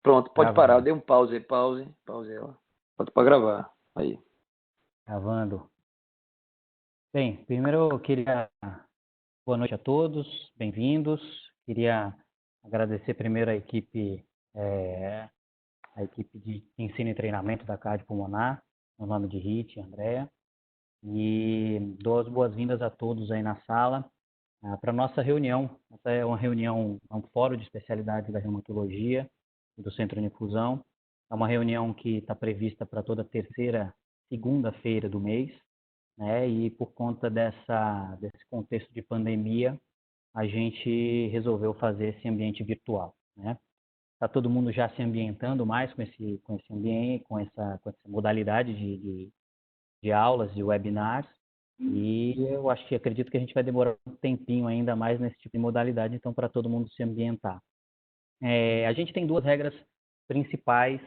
Pronto, pode parar. Eu Gravando. dei um pause ela. Pode para gravar. Aí. Gravando. Bem, primeiro eu queria. Boa noite a todos, bem-vindos. Queria agradecer primeiro a equipe de ensino e treinamento da CAD Pulmonar, no nome de Rit, Andréa, e dou as boas-vindas a todos aí na sala para a nossa reunião. Essa é uma reunião, é um fórum de especialidades da reumatologia e do Centro de Infusão. É uma reunião que está prevista para toda terceira segunda-feira do mês, né? E por conta desse contexto de pandemia, a gente resolveu fazer esse ambiente virtual, né? Está todo mundo já se ambientando mais com esse ambiente, com essa modalidade de aulas, de webinars, e eu acredito que a gente vai demorar um tempinho ainda mais nesse tipo de modalidade, então, para todo mundo se ambientar. A gente tem duas regras principais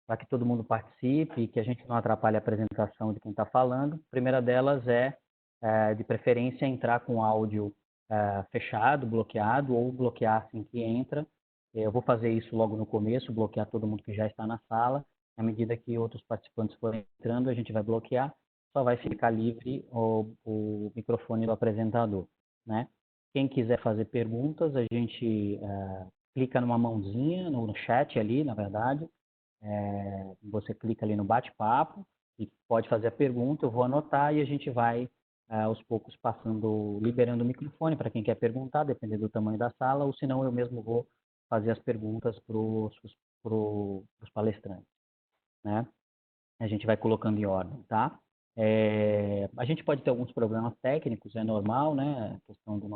para que todo mundo participe e que a gente não atrapalhe a apresentação de quem está falando. A primeira delas de preferência, entrar com áudio fechado, bloqueado, ou bloquear assim que entra. Eu vou fazer isso logo no começo, bloquear todo mundo que já está na sala. À medida que outros participantes forem entrando, a gente vai bloquear. Só vai ficar livre o microfone do apresentador, né? Quem quiser fazer perguntas, a gente clica numa mãozinha no chat ali, na verdade. Você clica ali no bate-papo e pode fazer a pergunta, eu vou anotar e a gente vai aos poucos liberando o microfone para quem quer perguntar, dependendo do tamanho da sala, ou senão eu mesmo vou fazer as perguntas para os palestrantes, né? A gente vai colocando em ordem, tá? A gente pode ter alguns problemas técnicos, é normal, né? A questão da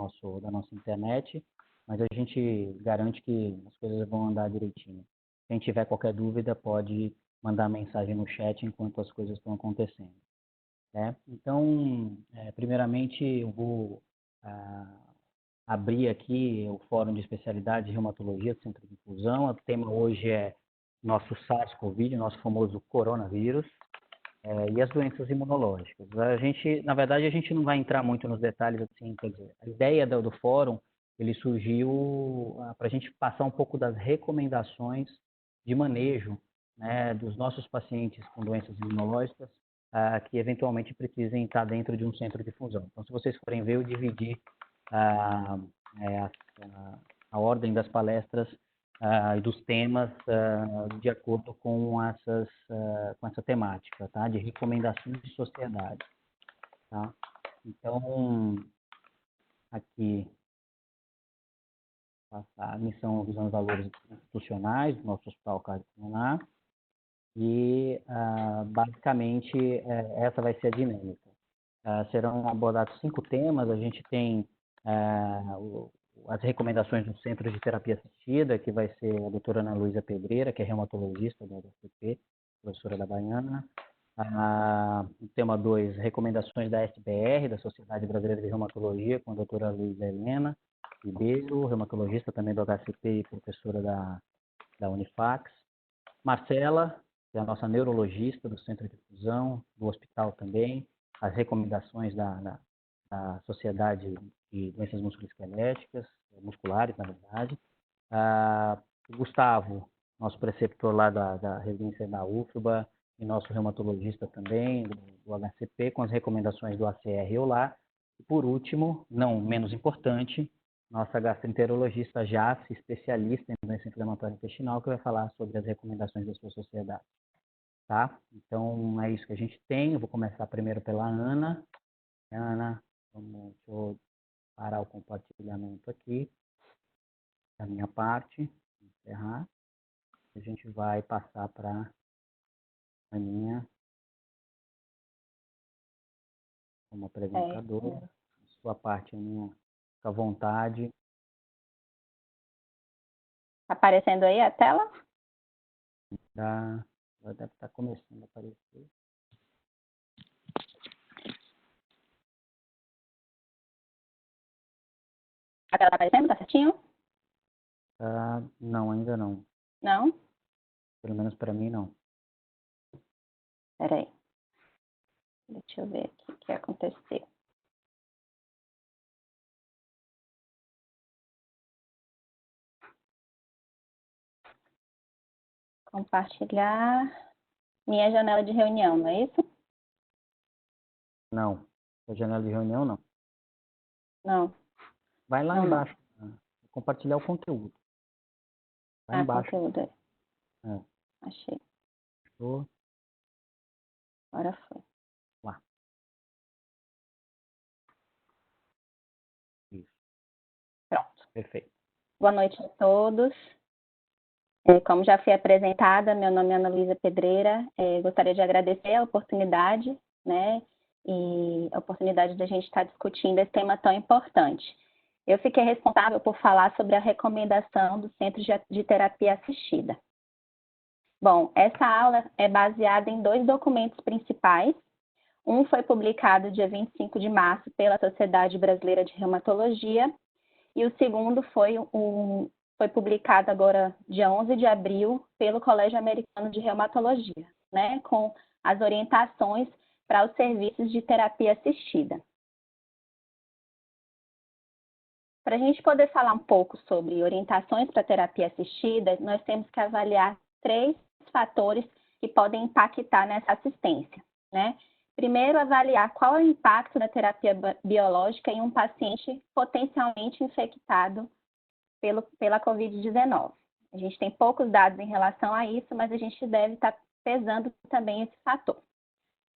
nossa internet, mas a gente garante que as coisas vão andar direitinho. Quem tiver qualquer dúvida pode mandar mensagem no chat enquanto as coisas estão acontecendo, né? Então, primeiramente, eu vou abrir aqui o Fórum de Especialidade de Reumatologia do Centro de Infusão. O tema hoje é nosso SARS-CoV, nosso famoso coronavírus, e as doenças imunológicas. Na verdade, a gente não vai entrar muito nos detalhes, assim, quer dizer, a ideia do fórum, ele surgiu para a gente passar um pouco das recomendações de manejo, né, dos nossos pacientes com doenças imunológicas, que eventualmente precisem estar dentro de um centro de infusão. Então, se vocês forem ver, eu dividi a, a, a ordem das palestras e dos temas de acordo com com essa temática, tá? De recomendações de sociedade, tá? Então, aqui, passar a missão visando valores institucionais do nosso Hospital Cardiopulmonar e, basicamente, essa vai ser a dinâmica. Serão abordados 5 temas, a gente tem as recomendações do Centro de Terapia Assistida, que vai ser a doutora Ana Luísa Pedreira, que é reumatologista da UFP, professora da Baiana. O tema 2, recomendações da SBR, da Sociedade Brasileira de Reumatologia, com a doutora Luísa Helena Ribeiro, reumatologista também do HCP e professora da Unifax. Marcela, que é a nossa neurologista do Centro de Infusão, do hospital também, as recomendações da Sociedade de Doenças Musculoesqueléticas, musculares, na verdade. O Gustavo, nosso preceptor lá da residência da UFBA, e nosso reumatologista também, do HCP, com as recomendações do ACR e OLAR. E, por último, não menos importante, nossa gastroenterologista Jace, especialista em doença inflamatória intestinal, que vai falar sobre as recomendações da sua sociedade. Tá? Então, é isso que a gente tem. Eu vou começar primeiro pela Ana. Ana, deixa eu parar o compartilhamento aqui, da minha parte, encerrar. A gente vai passar para a Aninha, como apresentadora. Sua parte, Aninha, fica à vontade. Aparecendo aí a tela? Já deve estar começando a aparecer. A tela tá aparecendo? Tá certinho? Não, ainda não. Não? Pelo menos para mim, não. Peraí. Deixa eu ver aqui o que aconteceu. compartilhar minha janela de reunião, não é isso? Não. A janela de reunião, não. Não. Vai lá Não, não. embaixo. Compartilhar o conteúdo. Lá embaixo. Conteúdo. É. Achei. Show. Agora foi. Lá. Isso. Pronto. Perfeito. Boa noite a todos. Como já fui apresentada, meu nome é Ana Luísa Pedreira. Gostaria de agradecer a oportunidade, né, e a oportunidade de a gente estar discutindo esse tema tão importante. Eu fiquei responsável por falar sobre a recomendação do Centro de Terapia Assistida. Bom, essa aula é baseada em 2 documentos principais. Um foi publicado dia 25 de março pela Sociedade Brasileira de Reumatologia e o segundo foi publicado agora dia 11 de abril pelo Colégio Americano de Reumatologia, né, com as orientações para os serviços de terapia assistida. Para a gente poder falar um pouco sobre orientações para terapia assistida, nós temos que avaliar 3 fatores que podem impactar nessa assistência, né? Primeiro, avaliar qual é o impacto da terapia biológica em um paciente potencialmente infectado pela Covid-19. A gente tem poucos dados em relação a isso, mas a gente deve estar pesando também esse fator.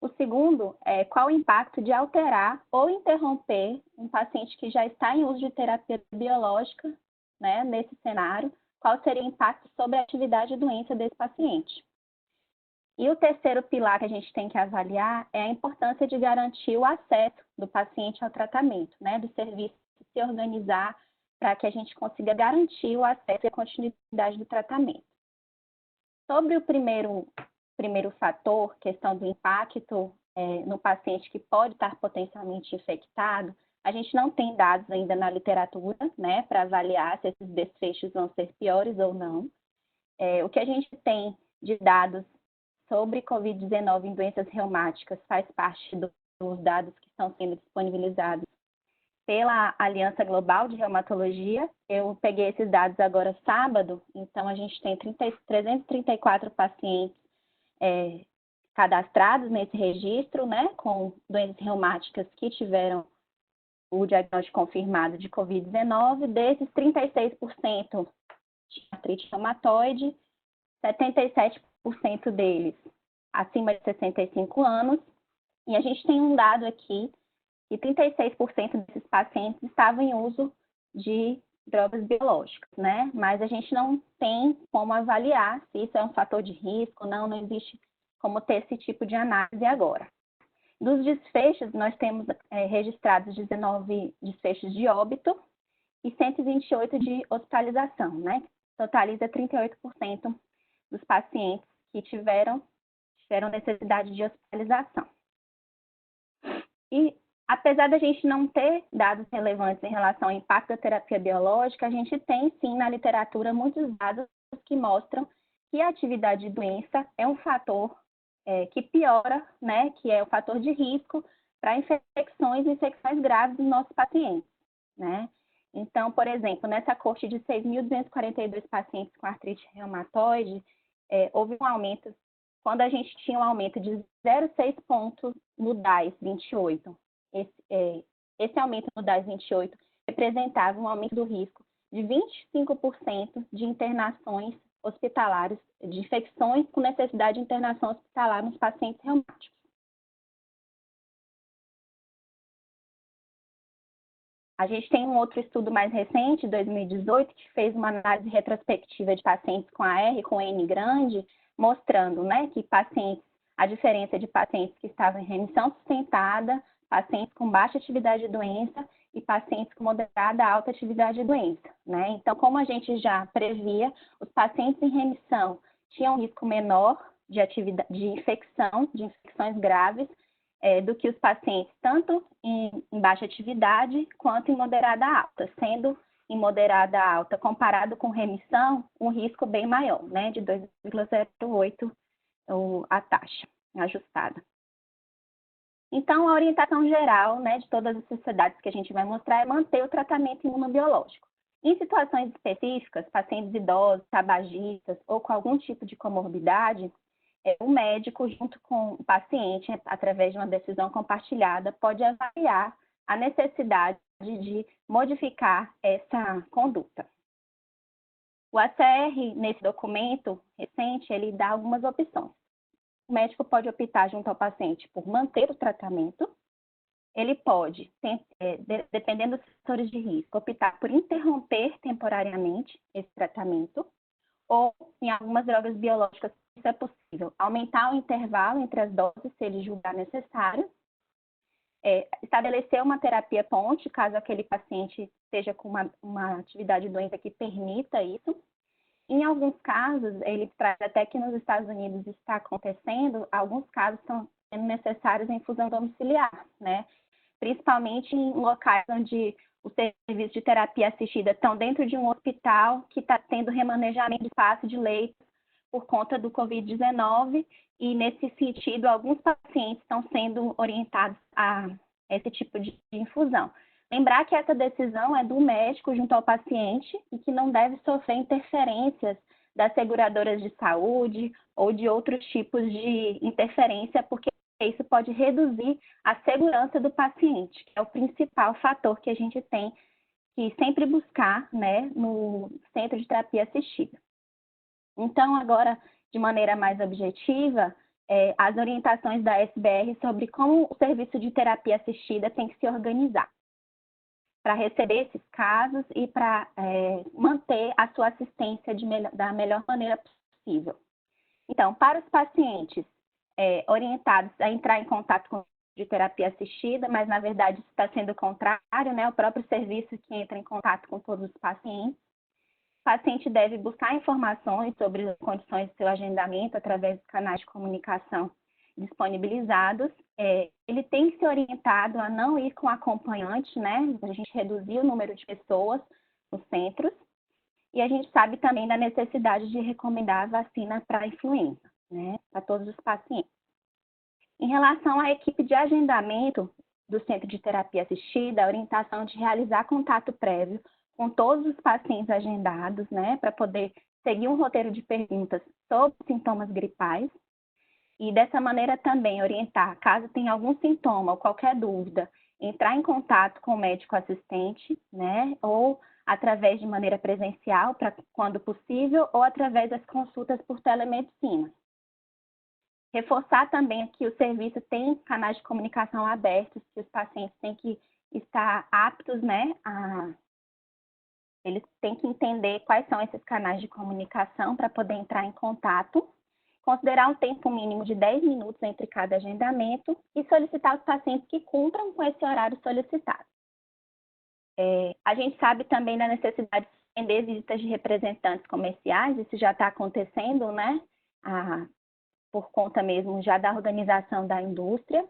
O segundo é qual o impacto de alterar ou interromper um paciente que já está em uso de terapia biológica, né, nesse cenário, qual seria o impacto sobre a atividade e doença desse paciente. E o terceiro pilar que a gente tem que avaliar é a importância de garantir o acesso do paciente ao tratamento, né, do serviço se organizar para que a gente consiga garantir o acesso e a continuidade do tratamento. Sobre o primeiro fator, questão do impacto no paciente que pode estar potencialmente infectado, a gente não tem dados ainda na literatura, né, para avaliar se esses desfechos vão ser piores ou não. O que a gente tem de dados sobre Covid-19 em doenças reumáticas faz parte dos dados que estão sendo disponibilizados pela Aliança Global de Reumatologia. Eu peguei esses dados agora sábado, então a gente tem 334 pacientes cadastrados nesse registro, né, com doenças reumáticas que tiveram o diagnóstico confirmado de Covid-19. Desses, 36% de artrite reumatoide, 77% deles acima de 65 anos, e a gente tem um dado aqui que 36% desses pacientes estavam em uso de drogas biológicas, né? Mas a gente não tem como avaliar se isso é um fator de risco, não existe como ter esse tipo de análise agora. Dos desfechos, nós temos registrados 19 desfechos de óbito e 128 de hospitalização, né? Totaliza 38% dos pacientes que tiveram necessidade de hospitalização. E apesar da gente não ter dados relevantes em relação ao impacto da terapia biológica, a gente tem, sim, na literatura, muitos dados que mostram que a atividade de doença é um fator que piora, né, que é o fator de risco para infecções e infecções graves dos nossos pacientes, né? Então, por exemplo, nessa coorte de 6.242 pacientes com artrite reumatoide, houve um aumento, quando a gente tinha um aumento de 0,6 pontos no DAS 28. Esse aumento no DAS 28 representava um aumento do risco de 25% de internações hospitalares, de infecções com necessidade de internação hospitalar nos pacientes reumáticos. A gente tem um outro estudo mais recente, 2018, que fez uma análise retrospectiva de pacientes com AR, com N grande, mostrando, né, que a diferença de pacientes que estavam em remissão sustentada, pacientes com baixa atividade de doença e pacientes com moderada a alta atividade de doença, né? Então, como a gente já previa, os pacientes em remissão tinham um risco menor de infecções graves, do que os pacientes tanto em baixa atividade quanto em moderada alta, sendo em moderada alta comparado com remissão, um risco bem maior, né, de 2,08 a taxa ajustada. Então, a orientação geral, né, de todas as sociedades que a gente vai mostrar é manter o tratamento imunobiológico. Em situações específicas, pacientes idosos, tabagistas ou com algum tipo de comorbidade, o médico, junto com o paciente, através de uma decisão compartilhada, pode avaliar a necessidade de modificar essa conduta. O ACR, nesse documento recente, ele dá algumas opções. O médico pode optar junto ao paciente por manter o tratamento. Ele pode, dependendo dos fatores de risco, optar por interromper temporariamente esse tratamento, ou, em algumas drogas biológicas, isso é possível, aumentar o intervalo entre as doses, se ele julgar necessário, estabelecer uma terapia ponte, caso aquele paciente esteja com uma atividade de doença que permita isso. Em alguns casos, ele traz até que nos Estados Unidos está acontecendo, alguns casos estão sendo necessários a infusão domiciliar, né? Principalmente em locais onde os serviços de terapia assistida estão dentro de um hospital que está tendo remanejamento de espaço de leitos por conta do Covid-19 e, nesse sentido, alguns pacientes estão sendo orientados a esse tipo de infusão. Lembrar que essa decisão é do médico junto ao paciente e que não deve sofrer interferências das seguradoras de saúde ou de outros tipos de interferência, porque isso pode reduzir a segurança do paciente, que é o principal fator que a gente tem que sempre buscar, né, no centro de terapia assistida. Então, agora, de maneira mais objetiva, as orientações da SBR sobre como o serviço de terapia assistida tem que se organizar para receber esses casos e para manter a sua assistência da melhor maneira possível. Então, para os pacientes orientados a entrar em contato com de terapia assistida, mas na verdade isso está sendo o contrário, né? O próprio serviço que entra em contato com todos os pacientes. O paciente deve buscar informações sobre as condições do seu agendamento através dos canais de comunicação disponibilizados. Ele tem que ser orientado a não ir com acompanhante, né? A gente reduzir o número de pessoas nos centros. E a gente sabe também da necessidade de recomendar a vacina para a influenza, né? Para todos os pacientes. Em relação à equipe de agendamento do Centro de Terapia Assistida, a orientação de realizar contato prévio com todos os pacientes agendados, né, para poder seguir um roteiro de perguntas sobre sintomas gripais. E dessa maneira também orientar, caso tenha algum sintoma ou qualquer dúvida, entrar em contato com o médico assistente, né, ou através de maneira presencial, quando possível, ou através das consultas por telemedicina. Reforçar também que o serviço tem canais de comunicação abertos, que os pacientes têm que estar aptos, né, eles têm que entender quais são esses canais de comunicação para poder entrar em contato, considerar um tempo mínimo de 10 minutos entre cada agendamento e solicitar aos pacientes que cumpram com esse horário solicitado. A gente sabe também da necessidade de suspender visitas de representantes comerciais, isso já está acontecendo, né, por conta mesmo já da organização da indústria,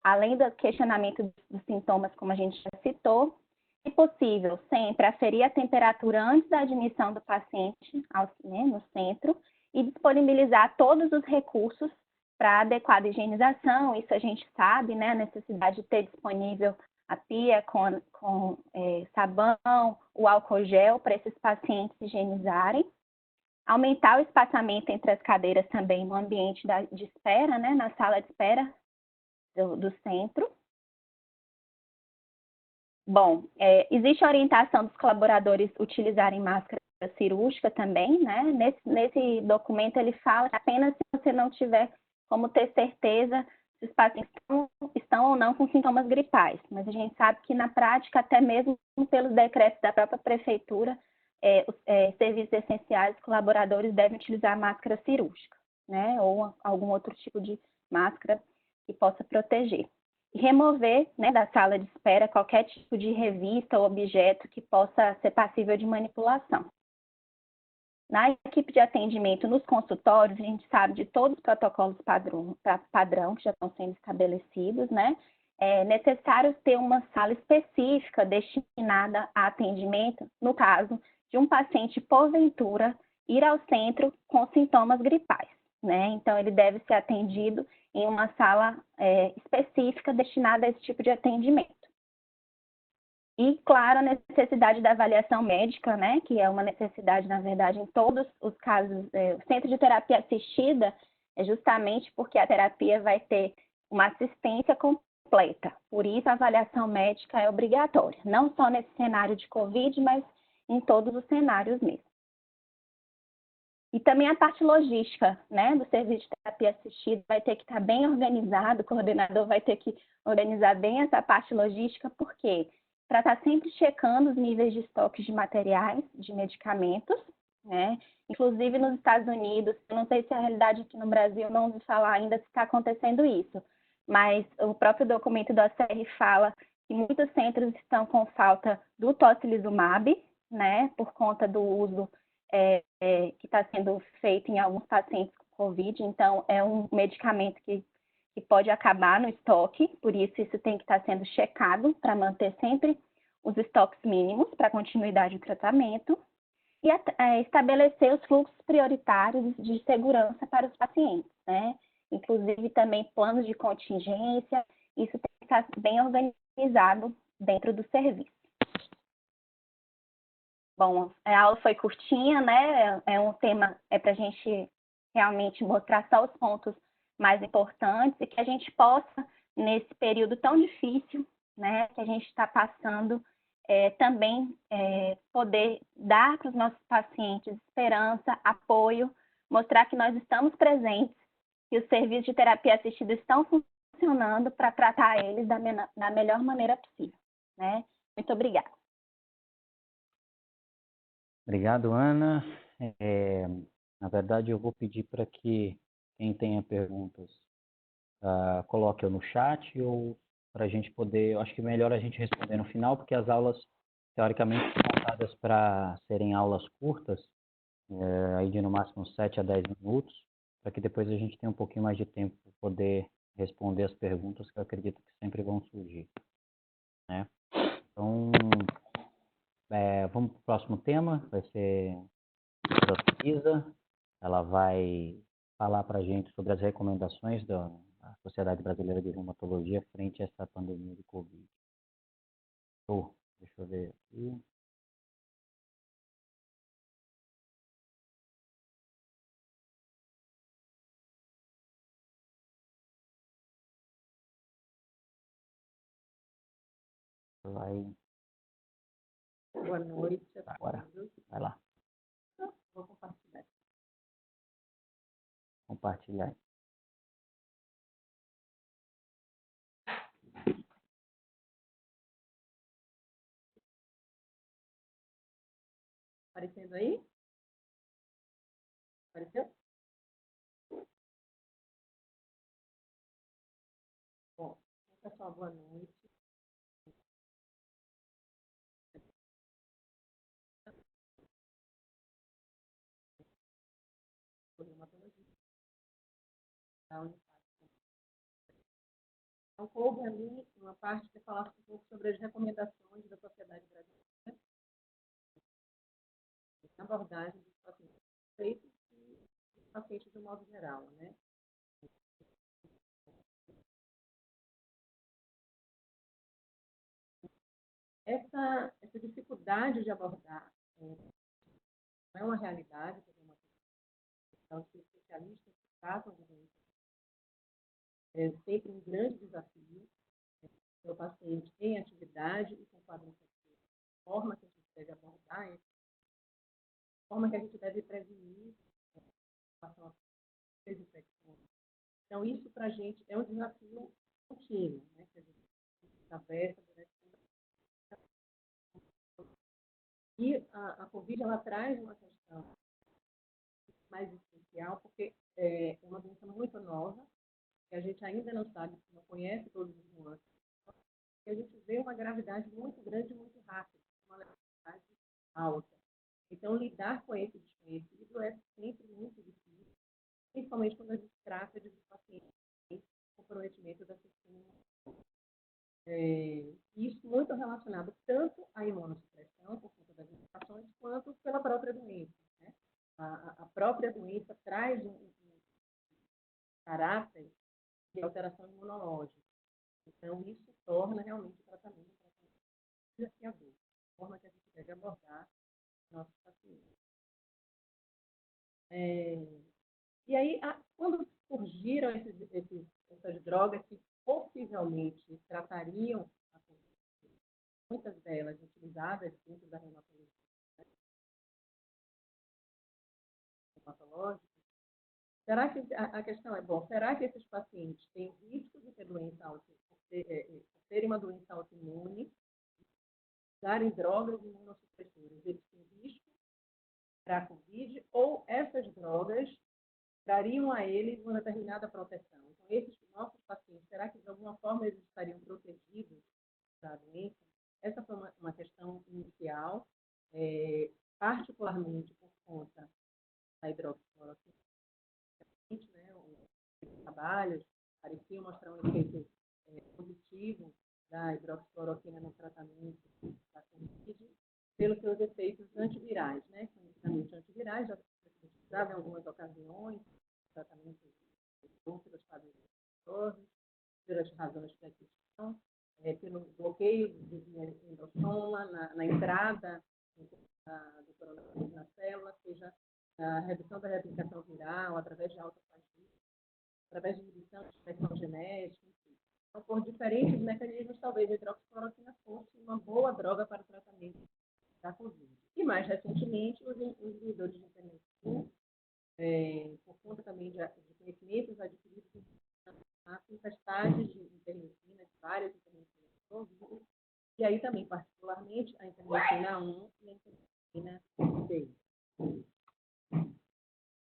além do questionamento dos sintomas, como a gente já citou. Se possível, sempre aferir a temperatura antes da admissão do paciente no centro e disponibilizar todos os recursos para adequada higienização. Isso a gente sabe, né? A necessidade de ter disponível a pia com sabão, o álcool gel para esses pacientes higienizarem. Aumentar o espaçamento entre as cadeiras também no ambiente de espera, né? Na sala de espera do centro. Bom, existe a orientação dos colaboradores utilizarem máscara cirúrgica também, né? Nesse documento ele fala que apenas se você não tiver como ter certeza se os pacientes estão ou não com sintomas gripais. Mas a gente sabe que na prática, até mesmo pelos decretos da própria prefeitura, os serviços essenciais, os colaboradores devem utilizar máscara cirúrgica, né? Ou algum outro tipo de máscara que possa proteger. E remover, né, da sala de espera qualquer tipo de revista ou objeto que possa ser passível de manipulação. Na equipe de atendimento nos consultórios, a gente sabe de todos os protocolos padrão que já estão sendo estabelecidos, né? É necessário ter uma sala específica destinada a atendimento, no caso de um paciente, porventura, ir ao centro com sintomas gripais, né? Então, ele deve ser atendido em uma sala específica destinada a esse tipo de atendimento. E, claro, a necessidade da avaliação médica, né, que é uma necessidade, na verdade, em todos os casos. O centro de terapia assistida é justamente porque a terapia vai ter uma assistência completa. Por isso, a avaliação médica é obrigatória, não só nesse cenário de Covid, mas em todos os cenários mesmo. E também a parte logística, né, do serviço de terapia assistida vai ter que estar bem organizado, o coordenador vai ter que organizar bem essa parte logística, porque para estar sempre checando os níveis de estoques de materiais, de medicamentos, né? Inclusive nos Estados Unidos, eu não sei se a realidade aqui no Brasil, não ouvi falar ainda se está acontecendo isso, mas o próprio documento do ACR fala que muitos centros estão com falta do tocilizumab, né, por conta do uso que está sendo feito em alguns pacientes com Covid, então é um medicamento que pode acabar no estoque, por isso tem que estar sendo checado para manter sempre os estoques mínimos para a continuidade do tratamento e estabelecer os fluxos prioritários de segurança para os pacientes, né? Inclusive também planos de contingência, isso tem que estar bem organizado dentro do serviço. Bom, a aula foi curtinha, né? É um tema para a gente realmente mostrar só os pontos mais importantes e que a gente possa, nesse período tão difícil, né, que a gente está passando, também poder dar para os nossos pacientes esperança, apoio, mostrar que nós estamos presentes, que os serviços de terapia assistida estão funcionando para tratar eles da melhor maneira possível, né? Muito obrigada. Obrigado, Ana. Na verdade, eu vou pedir para que quem tenha perguntas coloque no chat ou para a gente poder, eu acho que melhor a gente responder no final, porque as aulas, teoricamente, são montadas para serem aulas curtas, aí de no máximo 7 a 10 minutos, para que depois a gente tenha um pouquinho mais de tempo para poder responder as perguntas que eu acredito que sempre vão surgir, né? Então, vamos para o próximo tema, vai ser a doutora Isa. Ela vai falar para a gente sobre as recomendações da Sociedade Brasileira de Reumatologia frente a essa pandemia de Covid. Deixa eu ver aqui. Boa noite a Agora, todos. vai lá. Vou compartilhar. Compartilhar. Aparecendo aí? Apareceu? Bom, pessoal, boa noite. Então, coube a mim uma parte que falasse um pouco sobre as recomendações da Sociedade Brasileira na abordagem dos pacientes feitos e dos pacientes de um modo geral, né? Essa dificuldade de abordar não é uma realidade, então, os especialistas que tratam de doenças é sempre um grande desafio. O paciente em atividade e com quadro infeccioso, a forma que a gente deve abordar, a forma que a gente deve prevenir em relação às infecções. Então, isso para a gente é um desafio contínuo, né? Que a gente conversa durante e a Covid ela traz uma questão mais especial, porque é uma doença muito nova, que a gente ainda não sabe, não conhece todos os nuances, e a gente vê uma gravidade muito grande e muito rápida, uma gravidade alta. Então, lidar com esse desconhecido é sempre muito difícil, principalmente quando a gente trata de pacientes com comprometimento da sistema. Isso muito relacionado tanto à imunossupressão, por conta das infecções, quanto pela própria doença, né? A própria doença traz um caráter de alteração imunológica. Então, isso torna realmente o tratamento desafiador, a forma que a gente deve abordar nossos pacientes. E aí, quando surgiram essas drogas que possivelmente tratariam a Covid, muitas delas utilizadas dentro da reumatologia, né, reumatológica, será que a questão é, será que esses pacientes têm risco de ter doença terem uma doença autoimune, usarem drogas imunossupressoras, eles têm risco para a Covid, ou essas drogas trariam a eles uma determinada proteção? Então, esses nossos pacientes, será que de alguma forma eles estariam protegidos da doença? Essa foi uma questão inicial, particularmente por conta da hidroxicloroquina, né, os trabalhos pareciam mostrar um efeito positivo da hidroxicloroquina no tratamento da Covid, pelos seus efeitos antivirais, né? Medicamentos antivirais já utilizados em algumas ocasiões, tratamento pelos quadros infecciosos, pelas razões de infecção, pelo bloqueio de endossoma na entrada do coronavírus na célula, seja a redução da replicação viral através de autofagia, através de inibição de expressão genética, enfim. Então, por diferentes mecanismos, talvez a hidroxicloroquina fosse uma boa droga para o tratamento da Covid. E mais recentemente, os inibidores de interleucina, por conta também de conhecimentos adquiridos na tempestade de interleucina, de várias interleucinas envolvidas, e aí também, particularmente, a interleucina 1 e a interleucina 6.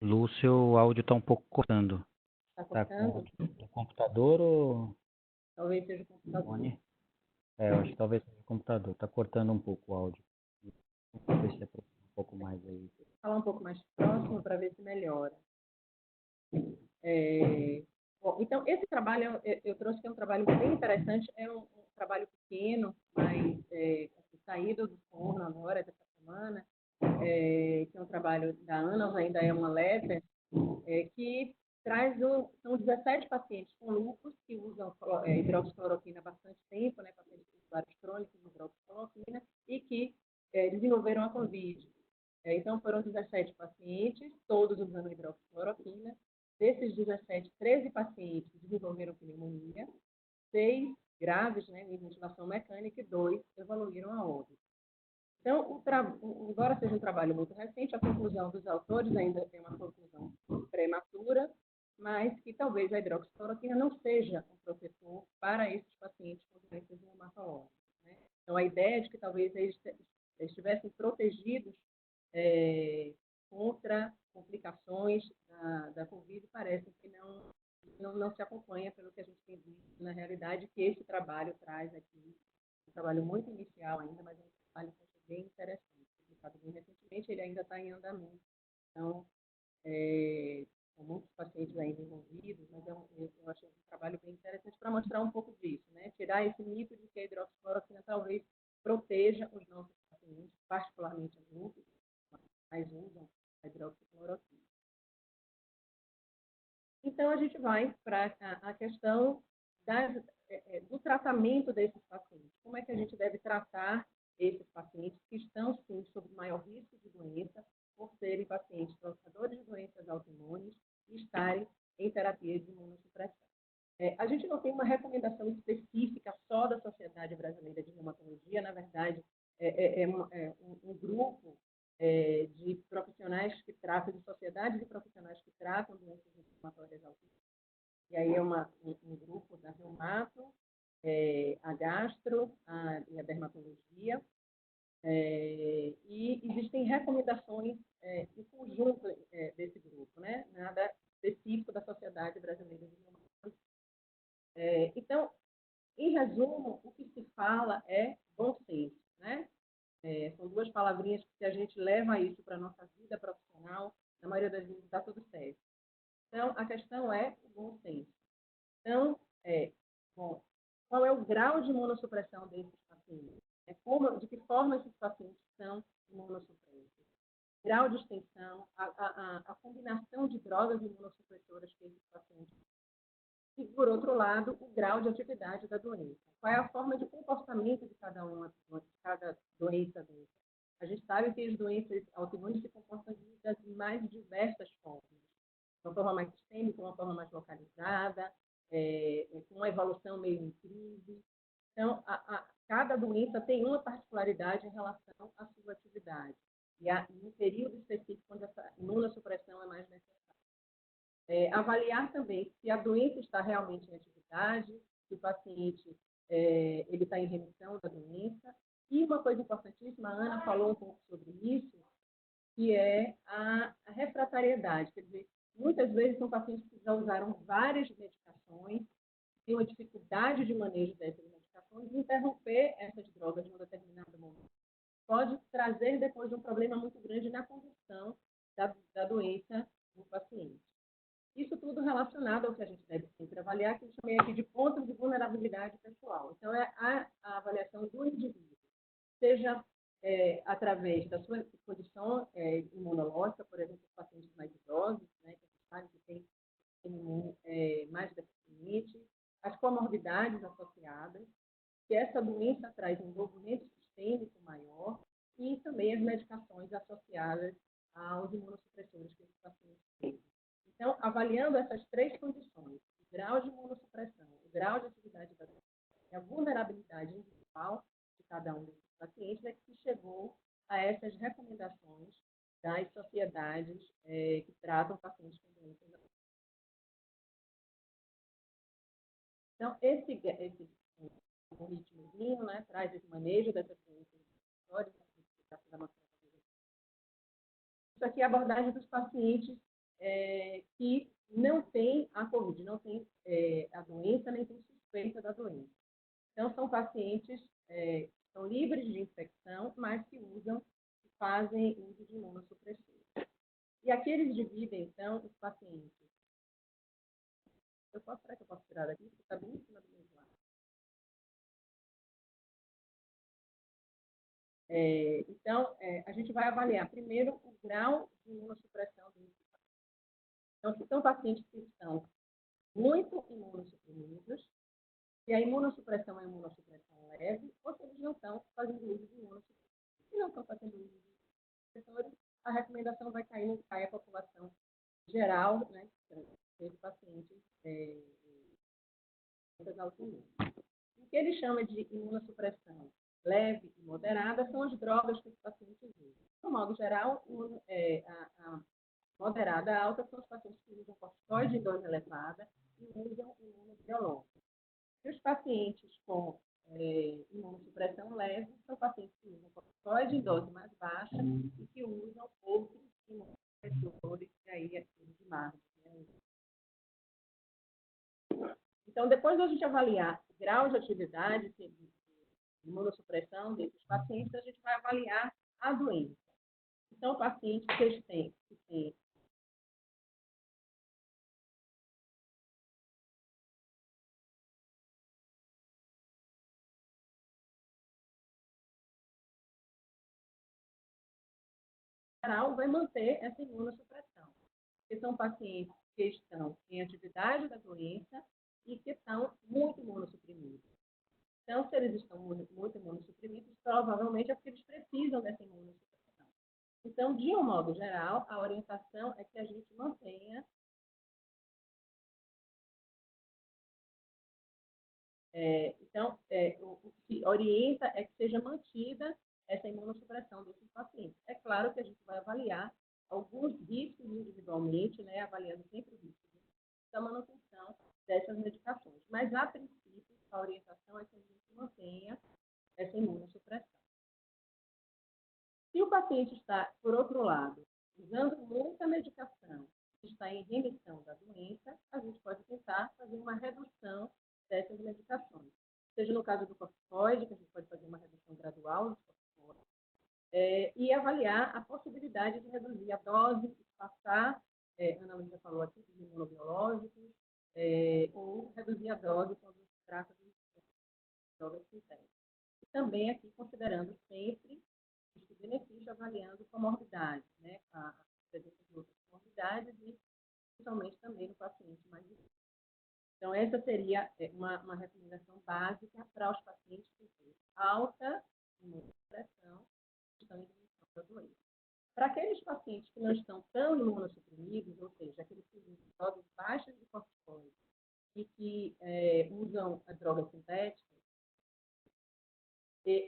Lúcio, o áudio está um pouco cortando. Está Tá cortando? com computador ou Talvez seja o computador. fone? Eu acho que talvez seja o computador. Está cortando um pouco o áudio. Vamos ver se aproxima um pouco mais aí. Vou falar um pouco mais próximo para ver se melhora. Bom, então, esse trabalho, eu trouxe que é um trabalho bem interessante, é um trabalho pequeno, mas saído do forno agora, dessa semana, que é um trabalho da ANA, ainda é uma letra, que são 17 pacientes com lúpus que usam hidroxicloroquina há bastante tempo, né, pacientes usuários crônicos de hidroxicloroquina, e que desenvolveram a Covid. Então, foram 17 pacientes, todos usando hidroxicloroquina. Desses 17, 13 pacientes desenvolveram pneumonia, 6 graves, né, em ventilação mecânica, e 2 evoluíram a óbito. Então, embora seja um trabalho muito recente, a conclusão dos autores ainda é uma conclusão prematura, mas que talvez a hidroxicloroquina não seja um protetor para esses pacientes com doenças reumatológicas, né? Então, a ideia de que talvez eles estivessem protegidos contra complicações da Covid parece que não se acompanha pelo que a gente tem visto na realidade, que esse trabalho traz aqui, um trabalho muito inicial ainda, mas é um trabalho bem interessante, publicado bem recentemente, ele ainda está em andamento. Então, são muitos pacientes ainda envolvidos, mas eu achei um trabalho bem interessante para mostrar um pouco disso, né? Tirar esse mito de que a hidroxicloroquina talvez proteja os nossos pacientes, particularmente os lúpus, mas usam a hidroxicloroquina. Então, a gente vai para a questão do tratamento desses pacientes. Como é que a gente deve tratar esses pacientes que estão, sim, sob maior risco de doença, por serem pacientes portadores de doenças autoimunes e estarem em terapia de imunossupressão. A gente não tem uma recomendação específica só da Sociedade Brasileira de Reumatologia, na verdade, um grupo de profissionais que tratam, de sociedades de profissionais que tratam doenças inflamatórias autoimunes. E aí é um grupo da Reumato, a Gastro e a Dermatologia, e existem recomendações em conjunto desse grupo, né? Nada específico da Sociedade Brasileira de Reumatologia. Então, em resumo, o que se fala é bom senso, né? São duas palavrinhas que, se a gente leva isso para a nossa vida profissional, na maioria das vezes dá tudo certo. Então, a questão é o bom senso. Então, qual é o grau de imunossupressão desses pacientes? De que forma esses pacientes são imunossupressos? Grau de extensão, a combinação de drogas imunossupressoras que esses pacientes e, por outro lado, o grau de atividade da doença. Qual é a forma de comportamento de cada doença dessa? A gente sabe que as doenças autoimunes se comportam das mais diversas formas. De uma forma mais sistêmica, uma forma mais localizada, com uma evolução meio em crise. Então, cada doença tem uma particularidade em relação à sua atividade. E há um período específico onde essa imunossupressão é mais necessária. Avaliar também se a doença está realmente em atividade, se o paciente ele está em remissão da doença. E uma coisa importantíssima, a Ana falou um pouco sobre isso, que é a refratariedade. Quer dizer, muitas vezes são pacientes que já usaram várias medicações, têm uma dificuldade de manejo dessas medicações, e interromper essas drogas em um determinado momento pode trazer depois um problema muito grande na condução da doença do paciente. Isso tudo relacionado ao que a gente deve sempre avaliar, que eu chamei aqui de pontos de vulnerabilidade pessoal. Então, é a avaliação do indivíduo, seja através da sua condição imunológica, por exemplo, os pacientes mais idosos, né, que a gente sabe que tem mais deficiente, as comorbidades associadas, que essa doença traz um envolvimento sistêmico maior, e também as medicações associadas aos imunossupressores que esses pacientes têm. Então, avaliando essas três condições, o grau de imunossupressão, o grau de atividade da doença e a vulnerabilidade individual de cada um desses pacientes, é que se chegou a essas recomendações das sociedades que tratam pacientes com doenças. Então, esse ritmozinho, né, traz esse manejo dessas doenças respiratórias. Isso aqui é a abordagem dos pacientes que não têm a COVID, não têm a doença, nem têm suspeita da doença. Então, são pacientes que são livres de infecção, mas que fazem uso de imunossupressores. E aqui eles dividem, então, os pacientes. Será que eu posso tirar daqui? Porque está bem em cima do meu lado. Então, a gente vai avaliar primeiro o grau de imunossupressão desses pacientes. Então, se são pacientes que estão muito imunossuprimidos, se a imunossupressão é imunossupressão leve, ou se eles não estão fazendo uso de imunossupressores. Se não estão fazendo uso de imunossupressores, a recomendação vai cair no CAI a população geral, né, desses pacientes autoimunes. O que ele chama de imunossupressão leve e moderada são as drogas que os pacientes usam. De modo geral, a moderada alta são os pacientes que usam corticoide em dose elevada e usam imunobiológico. E os pacientes com imunossupressão leve são pacientes que usam corticoide em dose mais baixa e que usam outros imunossupressores, que aí é de margem. Então, depois da gente avaliar o grau de atividade de imunossupressão desses pacientes, a gente vai avaliar a doença. Então, o paciente que tem geral vai manter essa imunossupressão. Porque são pacientes que estão em atividade da doença e que estão muito imunossuprimidos. Então, se eles estão muito imunossuprimidos, provavelmente é porque eles precisam dessa imunossupressão. Então, de um modo geral, a orientação é que a gente mantenha o que se orienta é que seja mantida essa imunossupressão desses pacientes. É claro que a gente vai avaliar alguns riscos individualmente, né, avaliando sempre o risco da manutenção dessas medicações. Mas, a princípio, a orientação é que a gente mantenha essa imunossupressão. Se o paciente está, por outro lado, usando muita medicação, está em remissão da doença, a gente pode tentar fazer uma redução dessas medicações. Seja no caso do corticoide, que a gente pode fazer uma redução gradual dos corticoides, e avaliar a possibilidade de reduzir a dose, passar, a Ana Luísa falou aqui, dos imunobiológicos, ou reduzir a dose quando se trata de drogas sintéticas. E também aqui considerando sempre o benefício, avaliando comorbidades, né, a presença de outras comorbidades e principalmente também no paciente mais Então, essa seria uma recomendação básica para os pacientes que têm alta imunossupressão, que estão em diminuição da doença. Para aqueles pacientes que não estão tão imunossuprimidos, ou seja, aqueles que usam doses baixas de corticoides e que usam a droga sintética,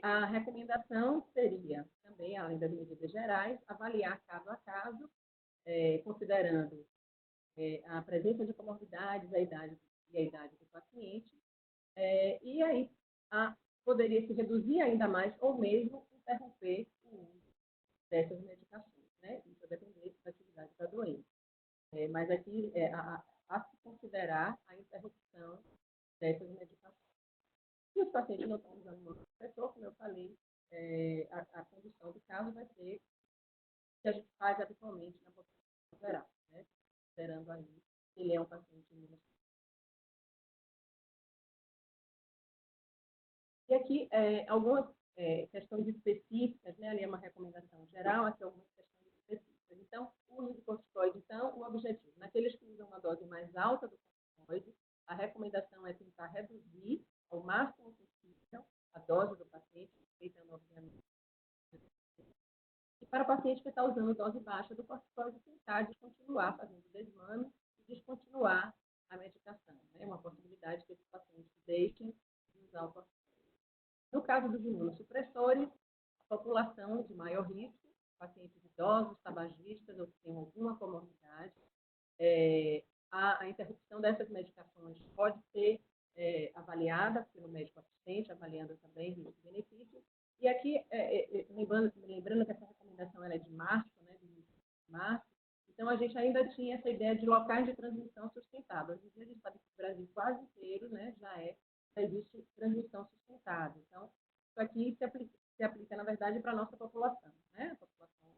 a recomendação seria também, além das medidas gerais, avaliar caso a caso, considerando a presença de comorbidades, a idade do paciente, e aí poderia se reduzir ainda mais ou mesmo interromper o uso dessas medicações, né? Isso vai depender da atividade da doença. Mas aqui há se considerar a interrupção dessas medicações. Se os pacientes não estão usando imunossupressor, como eu falei, a condução do caso vai ser o que a gente faz habitualmente na população geral, né? Considerando aí que ele é um paciente imunossupressor. E aqui, algumas questões específicas, né? Ali é uma recomendação geral, aqui algumas questões específicas. Então, o uso de corticoide, então, o objetivo. Naqueles que usam uma dose mais alta do corticoide, a recomendação é tentar reduzir ao máximo possível a dose do paciente, respeitando, obviamente. E para o paciente que está usando dose baixa do corticoide, tentar descontinuar, fazendo desmame e descontinuar a medicação. É uma possibilidade que esses pacientes deixem de usar o corticoide. No caso dos imunossupressores, a população de maior risco, pacientes idosos, tabagistas ou que tenham alguma comorbidade, a interrupção dessas medicações pode ser avaliada pelo médico assistente, avaliando também risco-benefício. E aqui, lembrando que essa recomendação ela é de março, né, de março, então a gente ainda tinha essa ideia de locais de transmissão sustentável. Hoje em dia a gente sabe que o Brasil quase inteiro, né, já existe transmissão sustentável. Então, isso aqui se aplica na verdade, para a nossa população, né? A população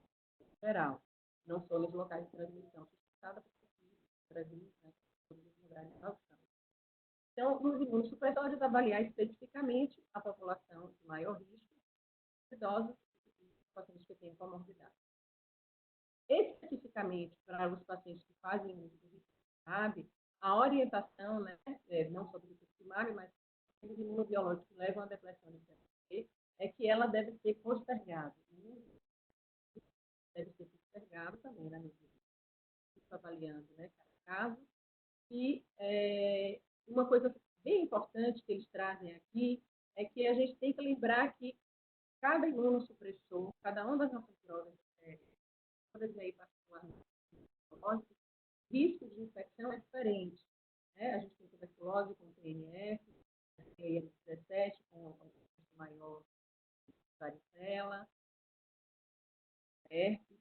geral. Não só nos locais de transmissão sustentável, porque aqui no Brasil, né, todos os lugares nós estamos. Então, nos imunossupressores, avaliar especificamente a população de maior risco, idosos e pacientes que têm comorbidade. Especificamente para os pacientes que fazem uso do rituximab, a orientação, né, não só do rituximab, mas os imunobiológicos que levam à depressão de CPP, é que ela deve ser postergada. Deve ser postergado também, né, avaliando, né, cada caso. E uma coisa bem importante que eles trazem aqui é que a gente tem que lembrar que cada imunossupressor, cada uma das nossas drogas, todas aí particularmente, o risco de infecção é diferente. Né? A gente tem tuberculose com TNF, TM17 com maior varicela, herpes.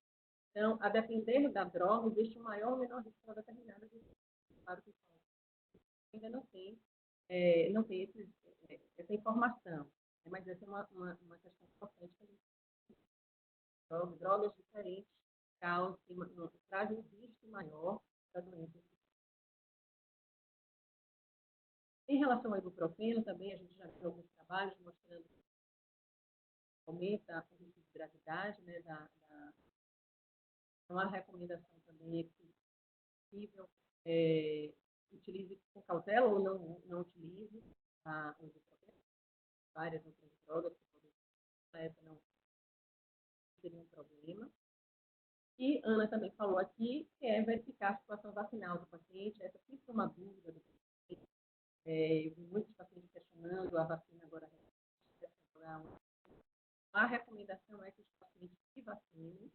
Então, a depender da droga, existe um maior ou menor risco para determinada doença. Claro que ainda não tem essa informação, né? Mas essa é uma questão importante que a gente tem. Drogas diferentes trazem um risco maior para doenças. Em relação ao ibuprofeno, também a gente já viu alguns trabalhos mostrando que aumenta o risco de gravidade, né, Então, a recomendação também é que, se possível, utilize com cautela ou não utilize o ibuprofeno, várias outras drogas que podem essa não seria um problema. E Ana também falou aqui que é verificar a situação vacinal do paciente, essa sempre é uma dúvida do paciente. Eu vi muitos pacientes questionando a vacina agora. A recomendação é que os pacientes se vacinem.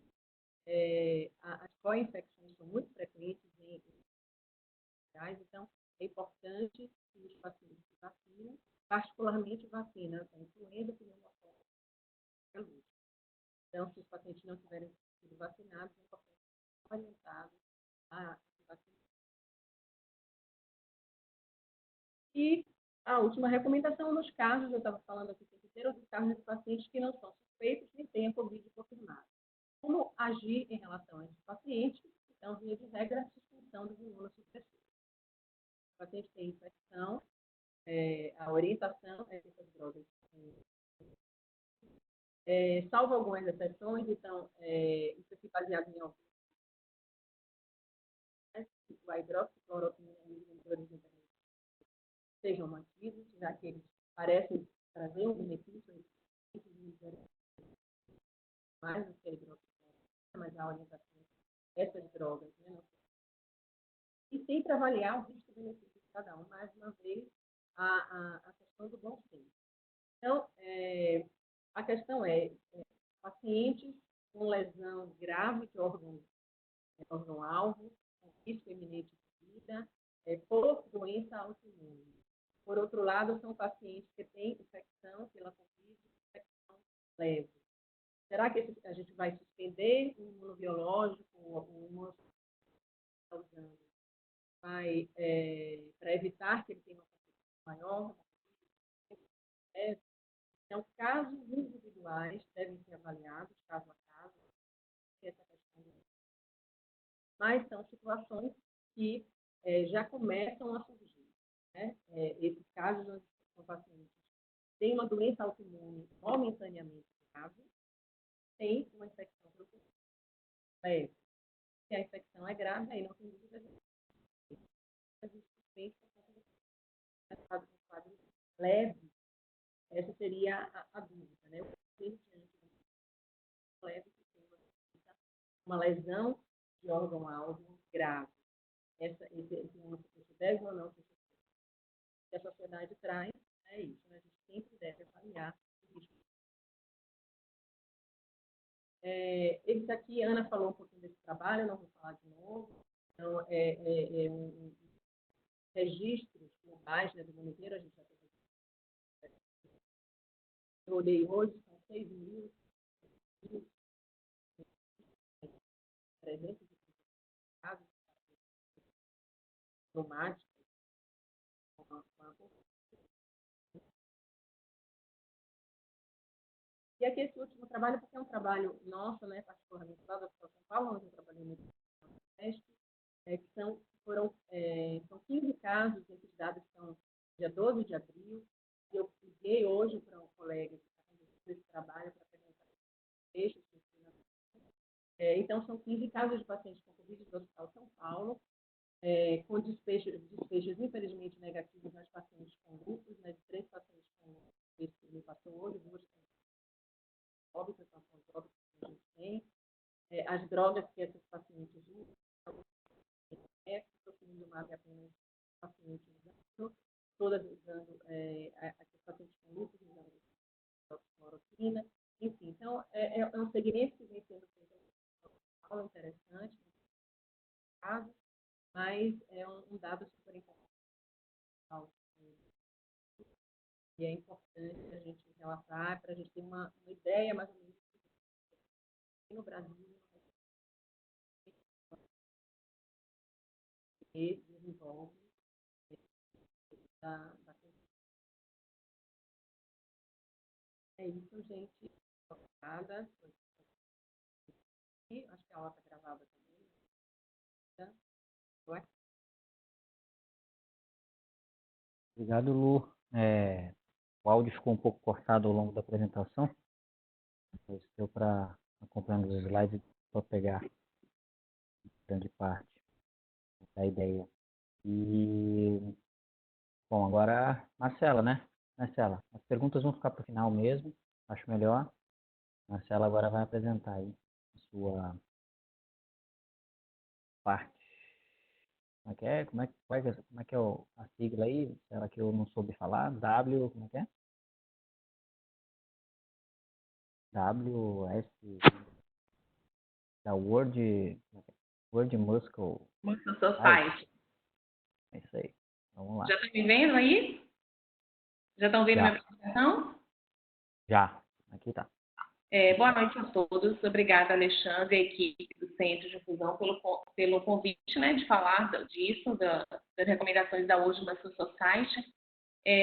As co-infecções são muito frequentes em hospitais, então é importante que os pacientes se vacinem, particularmente vacina a influenza, pneumococcus e saúde. Então, se os pacientes não tiverem sido vacinados, é importante ser orientados a se vacinar. E a última recomendação, nos casos, eu estava falando aqui, tem que ter os casos de pacientes que não são suspeitos nem têm a Covid confirmada. Como agir em relação a esses pacientes? Então, via de regra, a suspensão dos imunossupressores. O paciente tem infecção, a orientação é que essas drogas, salvo algumas exceções, então, isso aqui baseado em alguns, o hidroxicloroquina e inibidores de sejam mantidos, já que eles parecem trazer um benefício mais do que a hidroxicloroquina, mas a orientação dessas drogas, né? E sempre avaliar o risco-benefício de cada um, mais uma vez, a questão do bom senso. Então, a questão pacientes com lesão grave de órgão-alvo, com risco iminente de vida, por doença autoimune. Por outro lado, são pacientes que têm infecção pela Covid, infecção leve. Será que a gente vai suspender o imunobiológico, o imunobiológico que está usando, para evitar que ele tenha uma consequência maior? Então, casos individuais devem ser avaliados, caso a caso, essa questão. Mas são situações que já começam a surgir, né? Esses casos onde são pacientes têm uma doença autoimune momentaneamente grave, tem uma infecção leve. Se a infecção é grave, aí não tem dúvida de a gente suspeita que quadro leve, essa seria a dúvida, né? O paciente leve que tem uma lesão de órgão-alvo grave. Esse imunossupressor deve ou não ser suspeito. Que a sociedade traz é isso, né? A gente sempre deve avaliar o risco. Esse aqui, Ana falou um pouquinho desse trabalho, eu não vou falar de novo. Então, registros globais, né, do mundo inteiro, a gente já tem. Eu olhei hoje, são 6.300 casos somáticos. E aqui esse último trabalho, porque é um trabalho nosso, né, particularmente lá da São Paulo, onde eu trabalhei no Nordeste, que são 15 casos, esses dados são dia 12 de abril, e eu liguei hoje para um colega que está conduzindo esse trabalho para apresentar textos. Então, são 15 casos de pacientes com Covid do Hospital São Paulo, com desfechos, infelizmente, negativos nas pacientes com grupos, né, de 3 pacientes com esse que me passou hoje, 2 com óbitos, são óbitos que a gente tem. As drogas que esses pacientes usam, sofrimumab apenas pacientes usando, todas usando aqueles pacientes com lúpus usando hidroxicloroquina, enfim. Então, é um segmento que vem sendo feito interessante, caso, mas é um dado super importante. E é importante a gente relatar, para a gente ter uma ideia mais ou menos no Brasil, que desenvolve É isso, gente. Obrigada. Acho que a aula está gravada também. Obrigado, Lu. O áudio ficou um pouco cortado ao longo da apresentação, mas deu para acompanhar os slides para pegar grande parte da ideia. E, bom, agora Marcela, né? Marcela, as perguntas vão ficar para o final mesmo, acho melhor. Marcela agora vai apresentar aí a sua parte. Como é que é a sigla aí? Será que eu não soube falar? como é que é? WS da World Muscle Society. É isso aí. Vamos lá. Já estão me vendo aí? Já estão vendo minha apresentação? Já. Aqui tá. Boa noite a todos. Obrigada, Alexandre e a equipe do Centro de Infusão pelo convite, né, de falar disso, das recomendações da World Muscle Society.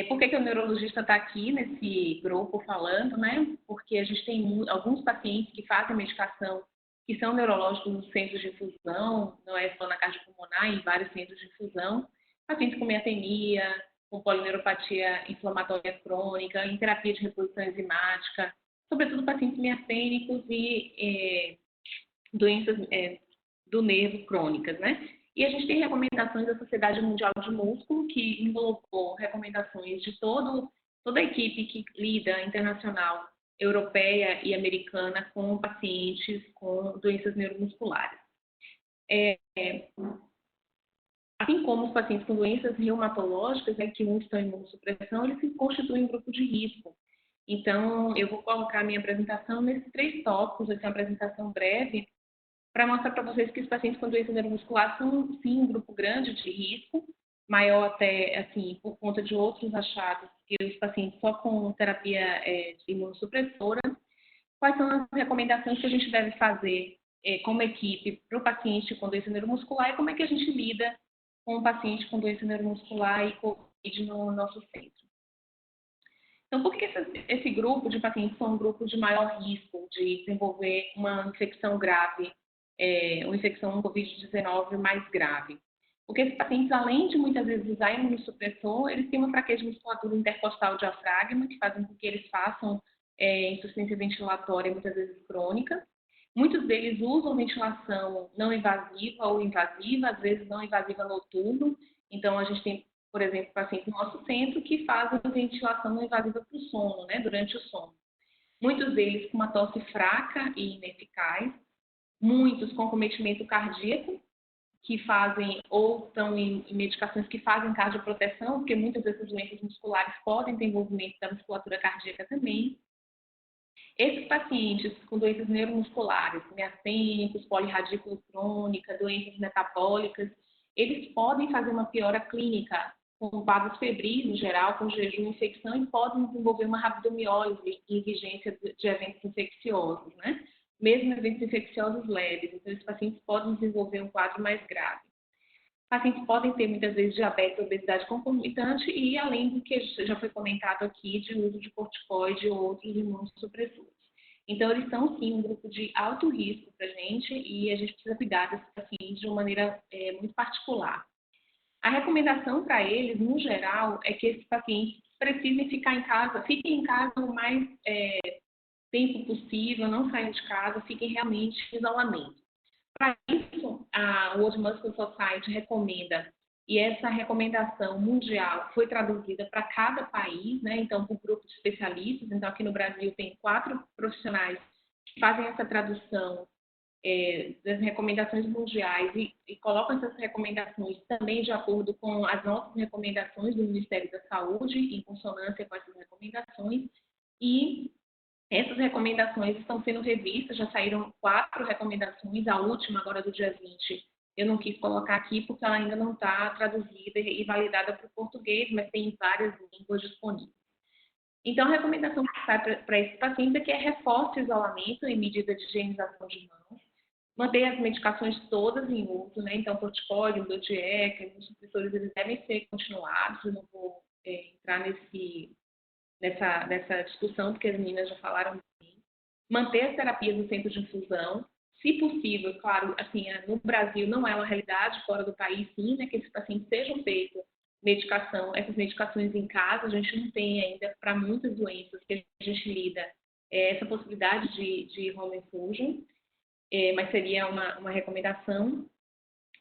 Por que o neurologista está aqui nesse grupo falando, né? Porque a gente tem alguns pacientes que fazem medicação que são neurológicos nos centros de infusão, não é só na cardiopulmonar, em vários centros de infusão, pacientes com miastenia, com polineuropatia inflamatória crônica, em terapia de reposição enzimática, sobretudo pacientes miastênicos e doenças do nervo crônicas, né? E a gente tem recomendações da Sociedade Mundial de Músculo, que englobou recomendações de toda a equipe que lida internacional, europeia e americana, com pacientes com doenças neuromusculares. Assim como os pacientes com doenças reumatológicas, né, que estão em imunossupressão, eles se constituem um grupo de risco. Então, eu vou colocar a minha apresentação nesses 3 tópicos, essa é uma apresentação breve, para mostrar para vocês que os pacientes com doença neuromuscular são, sim, um grupo grande de risco, maior até, assim, por conta de outros achados que os pacientes só com terapia imunossupressora. Quais são as recomendações que a gente deve fazer como equipe para o paciente com doença neuromuscular e como é que a gente lida com o paciente com doença neuromuscular e COVID no nosso centro. Então, por que esse grupo de pacientes são um grupo de maior risco de desenvolver uma infecção grave, uma infecção COVID-19 mais grave? Porque esses pacientes, além de muitas vezes usar imunossupressor, eles têm uma fraqueza de musculatura intercostal diafragma, que fazem com que eles façam insuficiência ventilatória, muitas vezes crônica. Muitos deles usam ventilação não invasiva ou invasiva, às vezes não invasiva noturno. Então, a gente tem, por exemplo, pacientes no nosso centro que fazem ventilação não invasiva para o sono, né, durante o sono. Muitos deles com uma tosse fraca e ineficaz. Muitos com cometimento cardíaco, que fazem ou estão em medicações que fazem cardioproteção, porque muitas dessas doenças musculares podem ter envolvimento da musculatura cardíaca também. Esses pacientes com doenças neuromusculares, miastênicos, polirradícula crônica, doenças metabólicas, eles podem fazer uma piora clínica com quadros febris, no geral, com jejum e infecção, e podem desenvolver uma rabdomiólise em vigência de eventos infecciosos, né? Mesmo eventos infecciosos leves. Então, esses pacientes podem desenvolver um quadro mais grave. Pacientes podem ter, muitas vezes, diabetes ou obesidade concomitante e, além do que já foi comentado aqui, de uso de corticoide ou outros imunossupressores. Então, eles são, sim, um grupo de alto risco para a gente e a gente precisa cuidar desses pacientes de uma maneira muito particular. A recomendação para eles, no geral, é que esses pacientes precisem ficar em casa, fiquem em casa o mais tempo possível, não saiam de casa, fiquem realmente em isolamento. Para isso, a World Muscle Society recomenda, e essa recomendação mundial foi traduzida para cada país, né? Então, por grupo de especialistas. Então, aqui no Brasil tem 4 profissionais que fazem essa tradução das recomendações mundiais e colocam essas recomendações também de acordo com as nossas recomendações do Ministério da Saúde, em consonância com essas recomendações. E essas recomendações estão sendo revistas, já saíram 4 recomendações, a última agora do dia 20. Eu não quis colocar aqui porque ela ainda não está traduzida e validada para o português, mas tem em várias línguas disponíveis. Então, a recomendação que sai para esses pacientes é que reforce o isolamento em medida de higienização de mãos, manter as medicações todas em uso, né? Então, corticóide, endotieca, imunossupressores, eles devem ser continuados. Eu não vou entrar nessa discussão, porque as meninas já falaram bem. Manter as terapias no centro de infusão, se possível, claro, assim, no Brasil não é uma realidade, fora do país sim, né, que esses pacientes sejam feitos essas medicações em casa, a gente não tem ainda, para muitas doenças que a gente lida, essa possibilidade de home infusion, mas seria uma recomendação.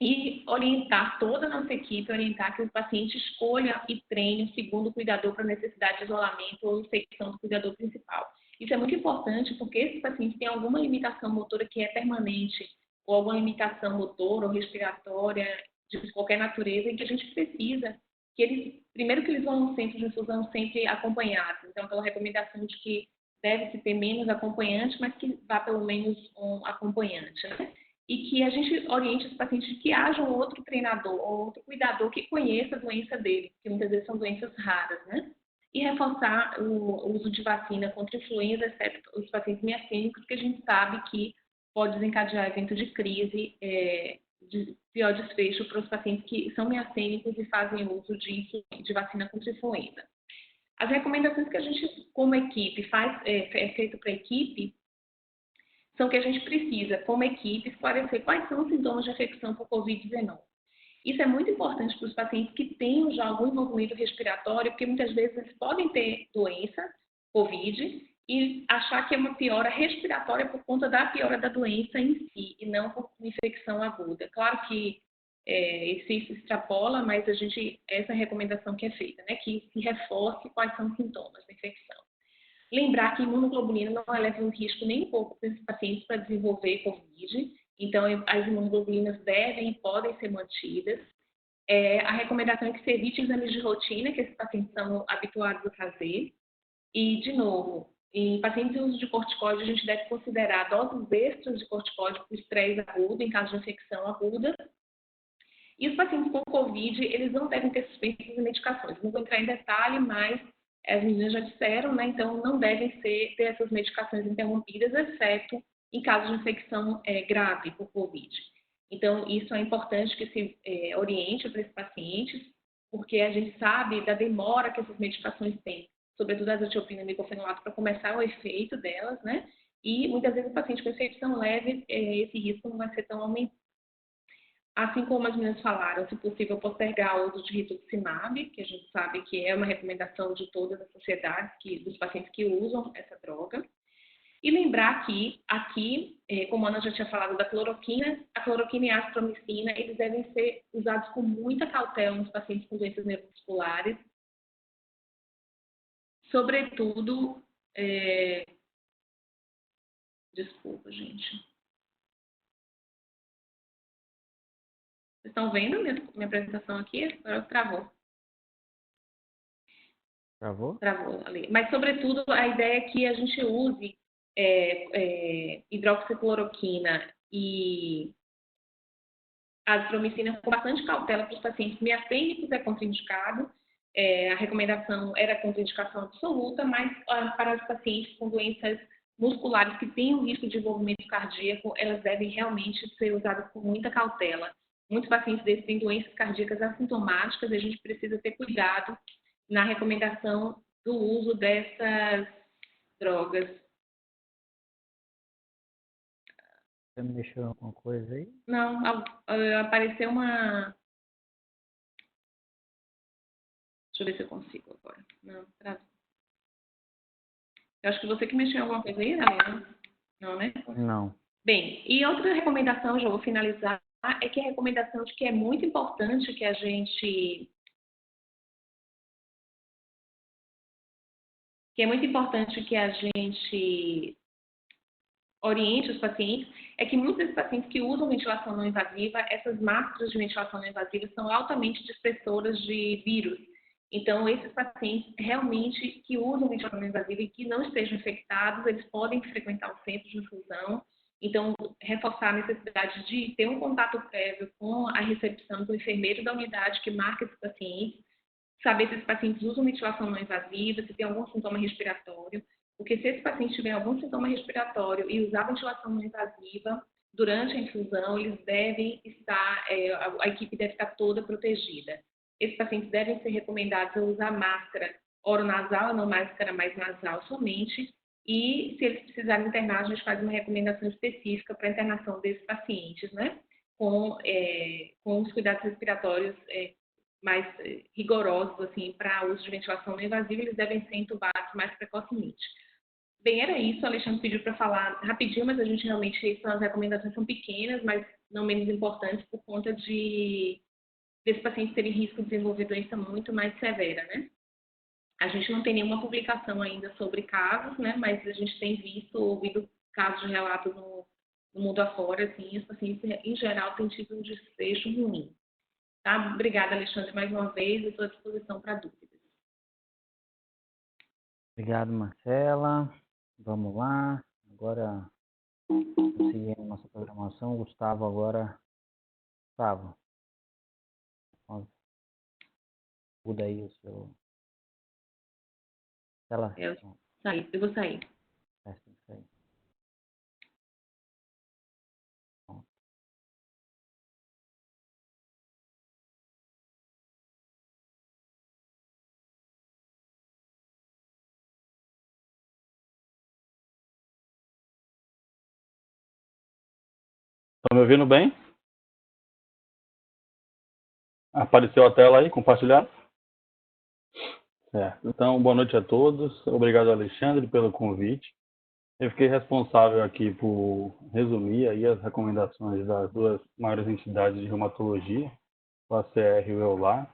E orientar toda a nossa equipe, orientar que o paciente escolha e treine o segundo cuidador para necessidade de isolamento ou infecção do cuidador principal. Isso é muito importante porque esses pacientes têm alguma limitação motora que é permanente, ou alguma limitação motora ou respiratória de qualquer natureza, em que a gente precisa que eles, primeiro que eles vão no centro de infusão sempre acompanhados. Então, pela recomendação de que deve-se ter menos acompanhante, mas que vá pelo menos um acompanhante, né? E que a gente oriente os pacientes que haja um outro treinador ou outro cuidador que conheça a doença dele, que muitas vezes são doenças raras, né? E reforçar o uso de vacina contra influenza, exceto os pacientes miastênicos, que a gente sabe que pode desencadear evento de crise, de pior desfecho para os pacientes que são miastênicos e fazem uso de vacina contra influenza. As recomendações que a gente, como equipe, faz, feito para a equipe, são que a gente precisa, como equipe, esclarecer quais são os sintomas de infecção por Covid-19. Isso é muito importante para os pacientes que tenham já algum envolvimento respiratório, porque muitas vezes eles podem ter doença, Covid, e achar que é uma piora respiratória por conta da piora da doença em si, e não por infecção aguda. Claro que Isso se extrapola, mas essa recomendação que é feita, né, que se reforce quais são os sintomas da infecção. Lembrar que imunoglobulina não eleva um risco nem um pouco para esses pacientes para desenvolver COVID, então as imunoglobulinas devem e podem ser mantidas. A recomendação é que se evite exames de rotina, que esses pacientes são habituados a fazer. E, de novo, em pacientes de uso de corticóide, a gente deve considerar doses extras de corticóide para o estresse agudo, em caso de infecção aguda. E os pacientes com COVID, eles não devem ter suspensas de medicações. Não vou entrar em detalhe, mas as meninas já disseram, né? Então, não devem ter essas medicações interrompidas, exceto em caso de infecção grave por COVID. Então, isso é importante que se oriente para esses pacientes, porque a gente sabe da demora que essas medicações têm, sobretudo a azotiopina e micofenolato, para começar o efeito delas, né? E muitas vezes o paciente com infecção leve, esse risco não vai ser tão aumentado. Assim como as meninas falaram, se possível, postergar o uso de rituximab, que a gente sabe que é uma recomendação de todas as sociedades, dos pacientes que usam essa droga. E lembrar que aqui, como a Ana já tinha falado da cloroquina, a cloroquina e a azitromicina, eles devem ser usados com muita cautela nos pacientes com doenças neuromusculares. Sobretudo, desculpa, gente. Vocês estão vendo minha apresentação aqui? Agora travou. Travou? Travou ali. Mas, sobretudo, a ideia é que a gente use hidroxicloroquina e azitromicina com bastante cautela para os pacientes miastênicos é contraindicado. A recomendação era contraindicação absoluta, mas para os pacientes com doenças musculares que têm um risco de desenvolvimento cardíaco, elas devem realmente ser usadas com muita cautela. Muitos pacientes desses têm doenças cardíacas assintomáticas e a gente precisa ter cuidado na recomendação do uso dessas drogas. Você mexeu em alguma coisa aí? Não, apareceu uma... Deixa eu ver se eu consigo agora. Não, travou. Eu acho que você que mexeu em alguma coisa aí, Helena? Não, né? Não. Bem, e outra recomendação, já vou finalizar, é que a recomendação de que é muito importante que a gente... oriente os pacientes, é que muitos desses pacientes que usam ventilação não invasiva, essas máscaras de ventilação não invasiva são altamente dispersoras de vírus. Então, esses pacientes realmente que usam ventilação não invasiva e que não estejam infectados, eles podem frequentar o centro de infusão. Então, reforçar a necessidade de ter um contato prévio com a recepção do enfermeiro da unidade que marca esses pacientes, saber se esses pacientes usam ventilação não invasiva, se tem algum sintoma respiratório. Porque se esse paciente tiver algum sintoma respiratório e usar ventilação não invasiva, durante a infusão, eles devem estar, a equipe deve estar toda protegida. Esses pacientes devem ser recomendados a usar máscara oronasal, não máscara mais nasal somente, e se eles precisarem internar, a gente faz uma recomendação específica para a internação desses pacientes, né? Com os cuidados respiratórios mais rigorosos, assim, para uso de ventilação não invasiva, eles devem ser entubados mais precocemente. Bem, era isso. O Alexandre pediu para falar rapidinho, mas a gente realmente, as recomendações são pequenas, mas não menos importantes por conta desses pacientes terem risco de desenvolver doença muito mais severa, né? A gente não tem nenhuma publicação ainda sobre casos, né? Mas a gente tem ouvido casos de relatos no mundo afora, assim, os pacientes, em geral, têm tido um desfecho ruim. Tá? Obrigada, Alexandre, mais uma vez, estou à disposição para dúvidas. Obrigado, Marcela. Vamos lá. Agora, seguindo nossa programação, Gustavo agora. Gustavo. Muda aí o seu... Ela... Eu vou sair. Tem que sair. Pronto. Estão me ouvindo bem? Apareceu a tela aí, compartilhar? Certo. Então, boa noite a todos. Obrigado, Alexandre, pelo convite. Eu fiquei responsável aqui por resumir aí as recomendações das duas maiores entidades de reumatologia, o ACR e o EULAR.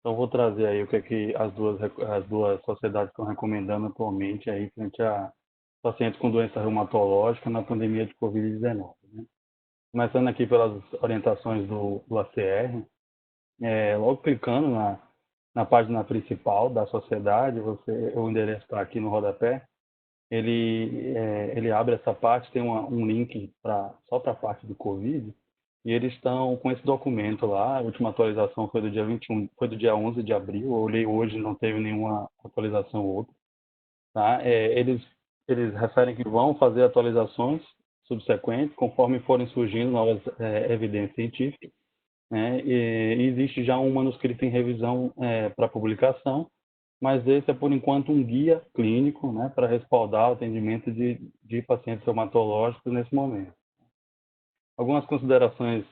Então, vou trazer aí o que é que as duas sociedades estão recomendando atualmente aí frente a pacientes com doença reumatológica na pandemia de Covid-19, né? Começando aqui pelas orientações do ACR, logo clicando na página principal da sociedade, o endereço está aqui no rodapé, ele abre essa parte, tem um link só para a parte do Covid, e eles estão com esse documento lá. A última atualização foi do dia 21, foi do dia 11 de abril. Eu olhei hoje, não teve nenhuma atualização ou outra, tá? Eles referem que vão fazer atualizações subsequentes conforme forem surgindo novas evidências científicas, né? E existe já um manuscrito em revisão para publicação, mas esse é, por enquanto, um guia clínico, né, para respaldar o atendimento de pacientes reumatológicos nesse momento. Algumas considerações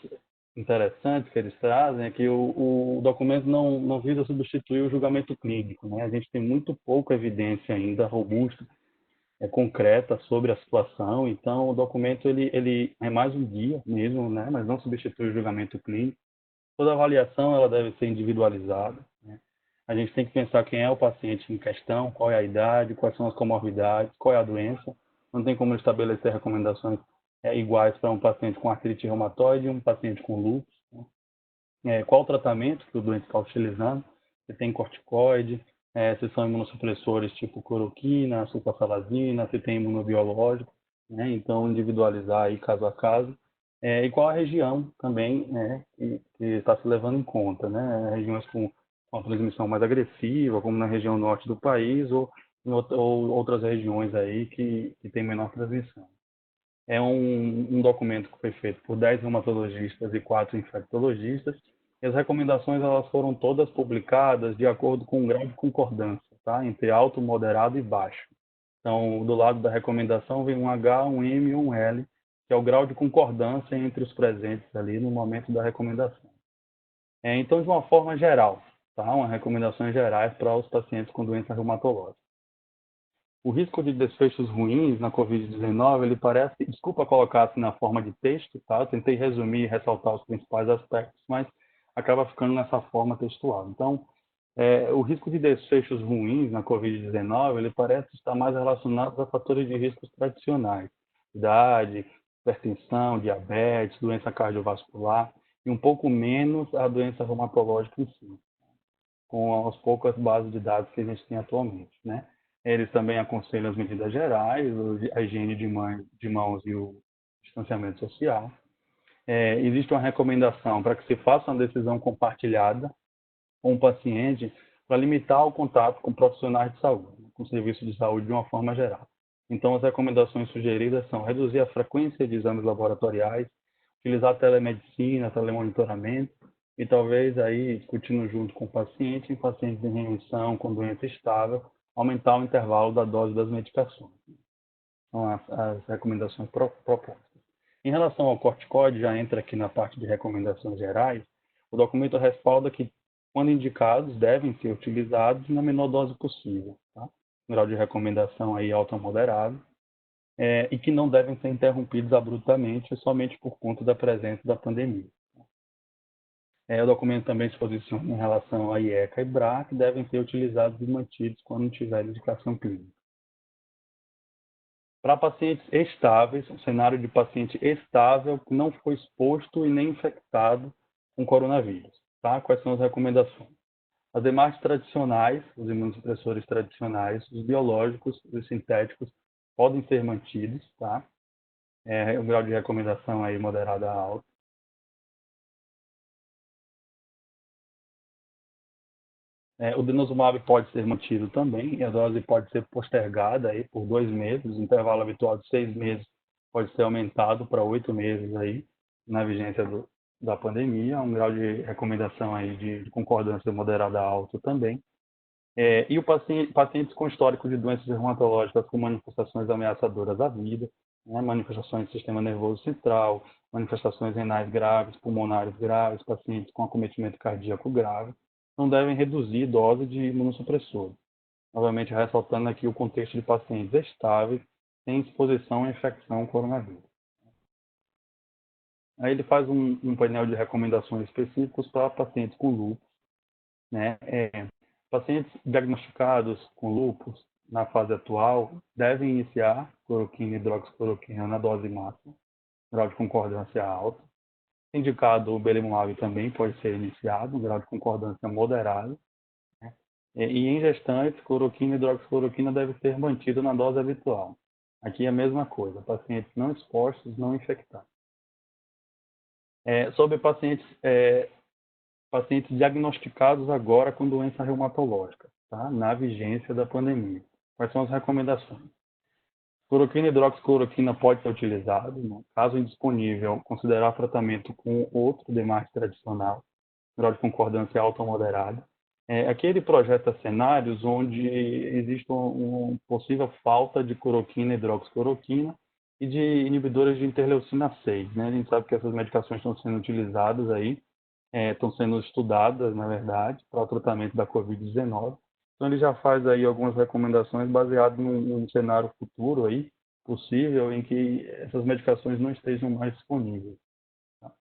interessantes que eles trazem é que o documento não visa substituir o julgamento clínico, né? A gente tem muito pouca evidência ainda robusta, concreta sobre a situação, então o documento ele é mais um guia mesmo, né? Mas não substitui o julgamento clínico. Toda avaliação ela deve ser individualizada, né? A gente tem que pensar quem é o paciente em questão, qual é a idade, quais são as comorbidades, qual é a doença. Não tem como estabelecer recomendações iguais para um paciente com artrite reumatoide e um paciente com lúpus, né? Qual o tratamento que o doente está utilizando, se tem corticoide, se são imunossupressores tipo cloroquina, sulfasalazina, se tem imunobiológico, né? Então, individualizar aí caso a caso. E qual a região também, né, que está se levando em conta, né? Regiões com uma transmissão mais agressiva, como na região norte do país, ou outras regiões aí que tem menor transmissão. É um documento que foi feito por 10 reumatologistas e 4 infectologistas, e as recomendações elas foram todas publicadas de acordo com um grau de concordância, tá? Entre alto, moderado e baixo. Então, do lado da recomendação vem um H, um M e um L, que é o grau de concordância entre os presentes ali no momento da recomendação. Então, de uma forma geral, tá? Uma recomendações gerais para os pacientes com doença reumatológica. O risco de desfechos ruins na Covid-19, ele parece, desculpa colocar assim na forma de texto, tá? Eu tentei resumir e ressaltar os principais aspectos, mas acaba ficando nessa forma textual. Então, o risco de desfechos ruins na Covid-19, ele parece estar mais relacionado a fatores de riscos tradicionais, idade, hipertensão, diabetes, doença cardiovascular, e um pouco menos a doença reumatológica em si, com as poucas bases de dados que a gente tem atualmente, né? Eles também aconselham as medidas gerais, a higiene de mãos e o distanciamento social. Existe uma recomendação para que se faça uma decisão compartilhada com o paciente para limitar o contato com profissionais de saúde, com serviços de saúde de uma forma geral. Então, as recomendações sugeridas são reduzir a frequência de exames laboratoriais, utilizar telemedicina, telemonitoramento, e talvez aí, discutindo junto com o paciente, em pacientes em remissão, com doença estável, aumentar o intervalo da dose das medicações. São as recomendações propostas. Em relação ao corticoide, já entra aqui na parte de recomendações gerais, o documento respalda que, quando indicados, devem ser utilizados na menor dose possível, tá? Grau de recomendação aí alto a moderado, e que não devem ser interrompidos abruptamente somente por conta da presença da pandemia. O documento também se posiciona em relação a IECA e BRA, que devem ser utilizados e mantidos quando não tiver indicação clínica. Para pacientes estáveis, um cenário de paciente estável que não foi exposto e nem infectado com coronavírus, tá? Quais são as recomendações? As demais tradicionais, os imunossupressores tradicionais, os biológicos, os sintéticos, podem ser mantidos, tá? O grau de recomendação aí moderado a alto. O denosumab pode ser mantido também, e a dose pode ser postergada aí por 2 meses, o intervalo habitual de 6 meses pode ser aumentado para 8 meses aí, na vigência da pandemia, um grau de recomendação aí de concordância moderada a alto também. E o pacientes com histórico de doenças reumatológicas com manifestações ameaçadoras à vida, né, manifestações do sistema nervoso central, manifestações renais graves, pulmonares graves, pacientes com acometimento cardíaco grave, não devem reduzir dose de imunossupressores. Novamente, ressaltando aqui o contexto de pacientes estáveis sem exposição à infecção ao coronavírus. Aí ele faz um painel de recomendações específicos para pacientes com lúpus, né? Pacientes diagnosticados com lúpus na fase atual devem iniciar cloroquina e hidroxicloroquina na dose máxima, grau de concordância alto. Indicado o belimumab também pode ser iniciado, grau de concordância moderado. Né? E em gestantes, cloroquina e hidroxicloroquina deve ser mantida na dose habitual. Aqui é a mesma coisa, pacientes não expostos, não infectados. Sobre pacientes diagnosticados agora com doença reumatológica, tá? Na vigência da pandemia. Quais são as recomendações? Cloroquina e hidroxicloroquina pode ser utilizado, no caso indisponível, considerar tratamento com outro DMARD tradicional, grau de concordância alta ou moderada. Aqui ele projeta cenários onde existe uma possível falta de cloroquina e hidroxicloroquina e de inibidores de interleucina 6. Né? A gente sabe que essas medicações estão sendo utilizadas aí, estão sendo estudadas, na verdade, para o tratamento da Covid-19. Então, ele já faz aí algumas recomendações baseadas num cenário futuro aí, possível, em que essas medicações não estejam mais disponíveis. Tá?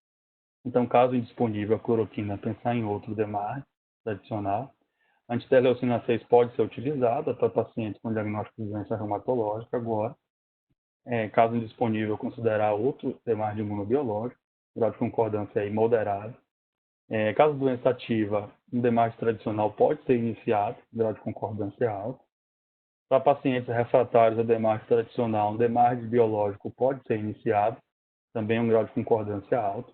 Então, caso indisponível a cloroquina, pensar em outro DMARD tradicional. A anti-interleucina 6 pode ser utilizada para pacientes com diagnóstico de doença reumatológica agora. Caso indisponível, considerar outro DMARD imunobiológico, grau de concordância aí moderado. Caso doença ativa, um DMARD tradicional pode ser iniciado, grau de concordância alto. Para pacientes refratários a DMARD tradicional, um DMARD biológico pode ser iniciado, também um grau de concordância alto.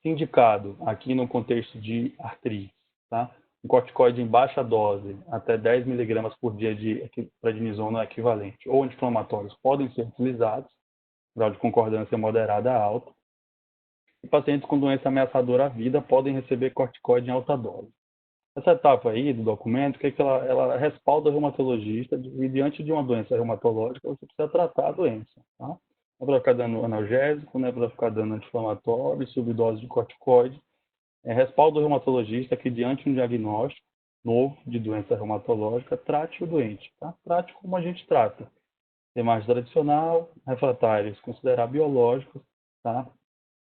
Indicado, aqui no contexto de artrite, tá? Um corticoide em baixa dose, até 10 mg por dia de prednisona equivalente, ou anti-inflamatórios podem ser utilizados, grau de concordância moderada a alta. E pacientes com doença ameaçadora à vida podem receber corticoide em alta dose. Essa etapa aí do documento, que ela respalda o reumatologista e diante de uma doença reumatológica, você precisa tratar a doença. Tá? Não é para ficar dando analgésico, não é para ficar dando anti-inflamatório, subdose de corticoide. Respalda o reumatologista que diante de um diagnóstico novo de doença reumatológica, trate o doente. Tá? Trate como a gente trata. DMARD tradicional, refratários, considerar biológicos, tá?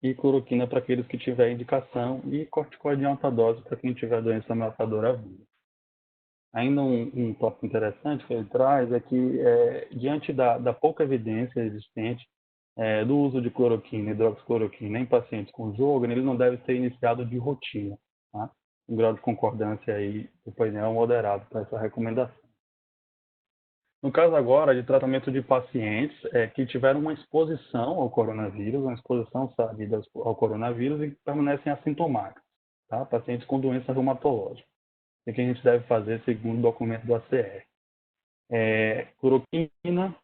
E cloroquina para aqueles que tiverem indicação e corticoide em alta dose para quem tiver doença ameaçadora à vida. Ainda um tópico interessante que ele traz é que, diante da pouca evidência existente do uso de cloroquina e hidroxicloroquina em pacientes com Sjögren, ele não deve ser iniciado de rotina. Tá? Um grau de concordância aí do painel moderado para essa recomendação. No caso agora de tratamento de pacientes que tiveram uma exposição ao coronavírus, uma exposição sabida ao coronavírus e que permanecem assintomáticos, tá? Pacientes com doença reumatológica. O que a gente deve fazer segundo o documento do ACR? Cloroquina,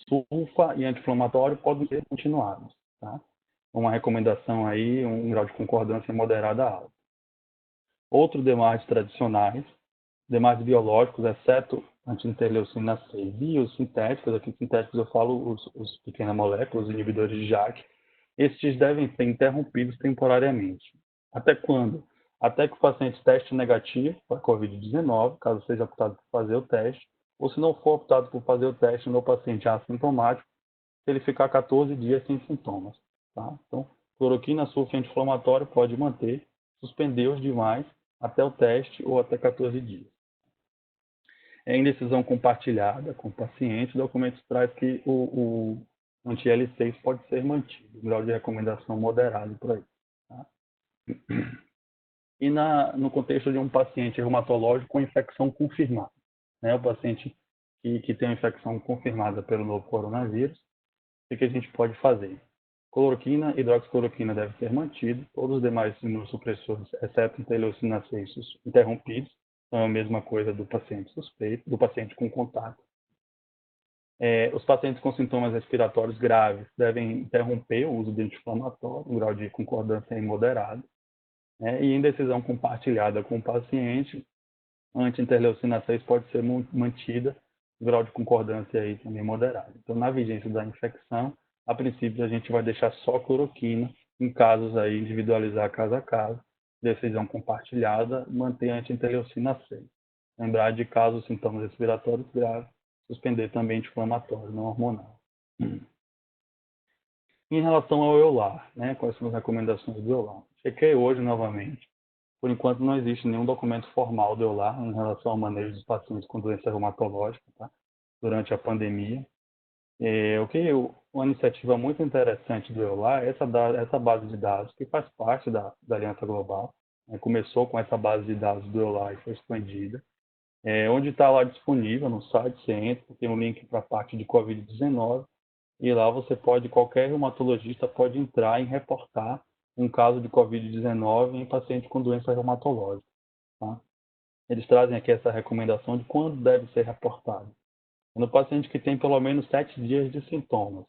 sulfa e anti-inflamatório podem ser continuados, tá? Uma recomendação aí, um grau de concordância moderada alta. Outros DMARDs tradicionais, DMARDs biológicos, exceto anti-interleucina 6 e os sintéticos, aqui sintéticos eu falo os pequenas moléculas, os inibidores de JAK, estes devem ser interrompidos temporariamente. Até quando? Até que o paciente teste negativo para COVID-19, caso seja optado por fazer o teste, ou se não for optado por fazer o teste no paciente assintomático, se ele ficar 14 dias sem sintomas. Tá? Então, cloroquina, sulfa e anti-inflamatório pode manter, suspender os demais até o teste ou até 14 dias. Em decisão compartilhada com o paciente, o documento traz que o anti-L6 pode ser mantido, grau de recomendação moderado por aí. Tá? E no contexto de um paciente reumatológico com infecção confirmada, né? O paciente que tem uma infecção confirmada pelo novo coronavírus, o que a gente pode fazer? Cloroquina, hidroxicloroquina deve ser mantido, todos os demais imunossupressores, exceto interleucina 6, interrompidos. Então, é a mesma coisa do paciente suspeito, do paciente com contato. Os pacientes com sintomas respiratórios graves devem interromper o uso de anti-inflamatório, um grau de concordância moderado. E em decisão compartilhada com o paciente, a anti-interleucina 6 pode ser mantida, o grau de concordância aí também moderado. Então, na vigência da infecção, a princípio a gente vai deixar só cloroquina, em casos aí individualizar caso a caso, decisão compartilhada, manter a anti-interleucina 6. Lembrar de casos sintomas respiratórios graves, suspender também anti-inflamatório não hormonal. Em relação ao EULAR, né, quais são as recomendações do EULAR? Chequei hoje novamente. Por enquanto não existe nenhum documento formal do EULAR em relação ao manejo dos pacientes com doença reumatológica, tá? Durante a pandemia. Uma iniciativa muito interessante do EULAR é essa base de dados que faz parte da Aliança Global. Começou com essa base de dados do EULAR e foi expandida. Onde está lá disponível no site, você entra, tem um link para a parte de Covid-19 e lá qualquer reumatologista pode entrar e reportar um caso de Covid-19 em paciente com doença reumatológica. Tá? Eles trazem aqui essa recomendação de quando deve ser reportado. No paciente que tem pelo menos 7 dias de sintomas.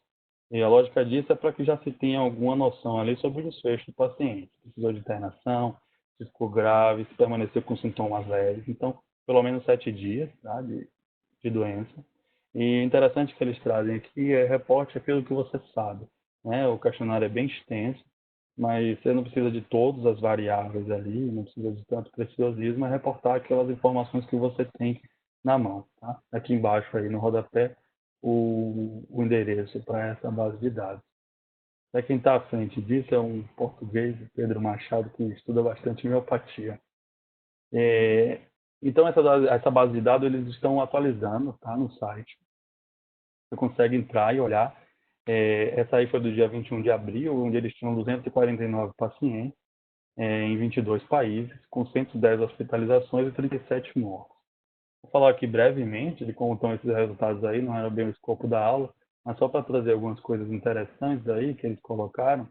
E a lógica disso é para que já se tenha alguma noção ali sobre o desfecho do paciente. Se precisou de internação, se ficou grave, se permaneceu com sintomas leves. Então, pelo menos 7 dias, tá, de doença. E interessante que eles trazem aqui reporte aquilo que você sabe. Né? O questionário é bem extenso, mas você não precisa de todas as variáveis ali, não precisa de tanto preciosismo, é reportar aquelas informações que você tem na mão. Tá? Aqui embaixo, aí no rodapé, o endereço para essa base de dados. Para quem está à frente disso é um português, Pedro Machado, que estuda bastante homeopatia. Então, essa base de dados eles estão atualizando, tá, no site. Você consegue entrar e olhar. Essa aí foi do dia 21 de abril, onde eles tinham 249 pacientes em 22 países, com 110 hospitalizações e 37 mortes. Vou falar aqui brevemente de como estão esses resultados aí, não era bem o escopo da aula, mas só para trazer algumas coisas interessantes aí que eles colocaram.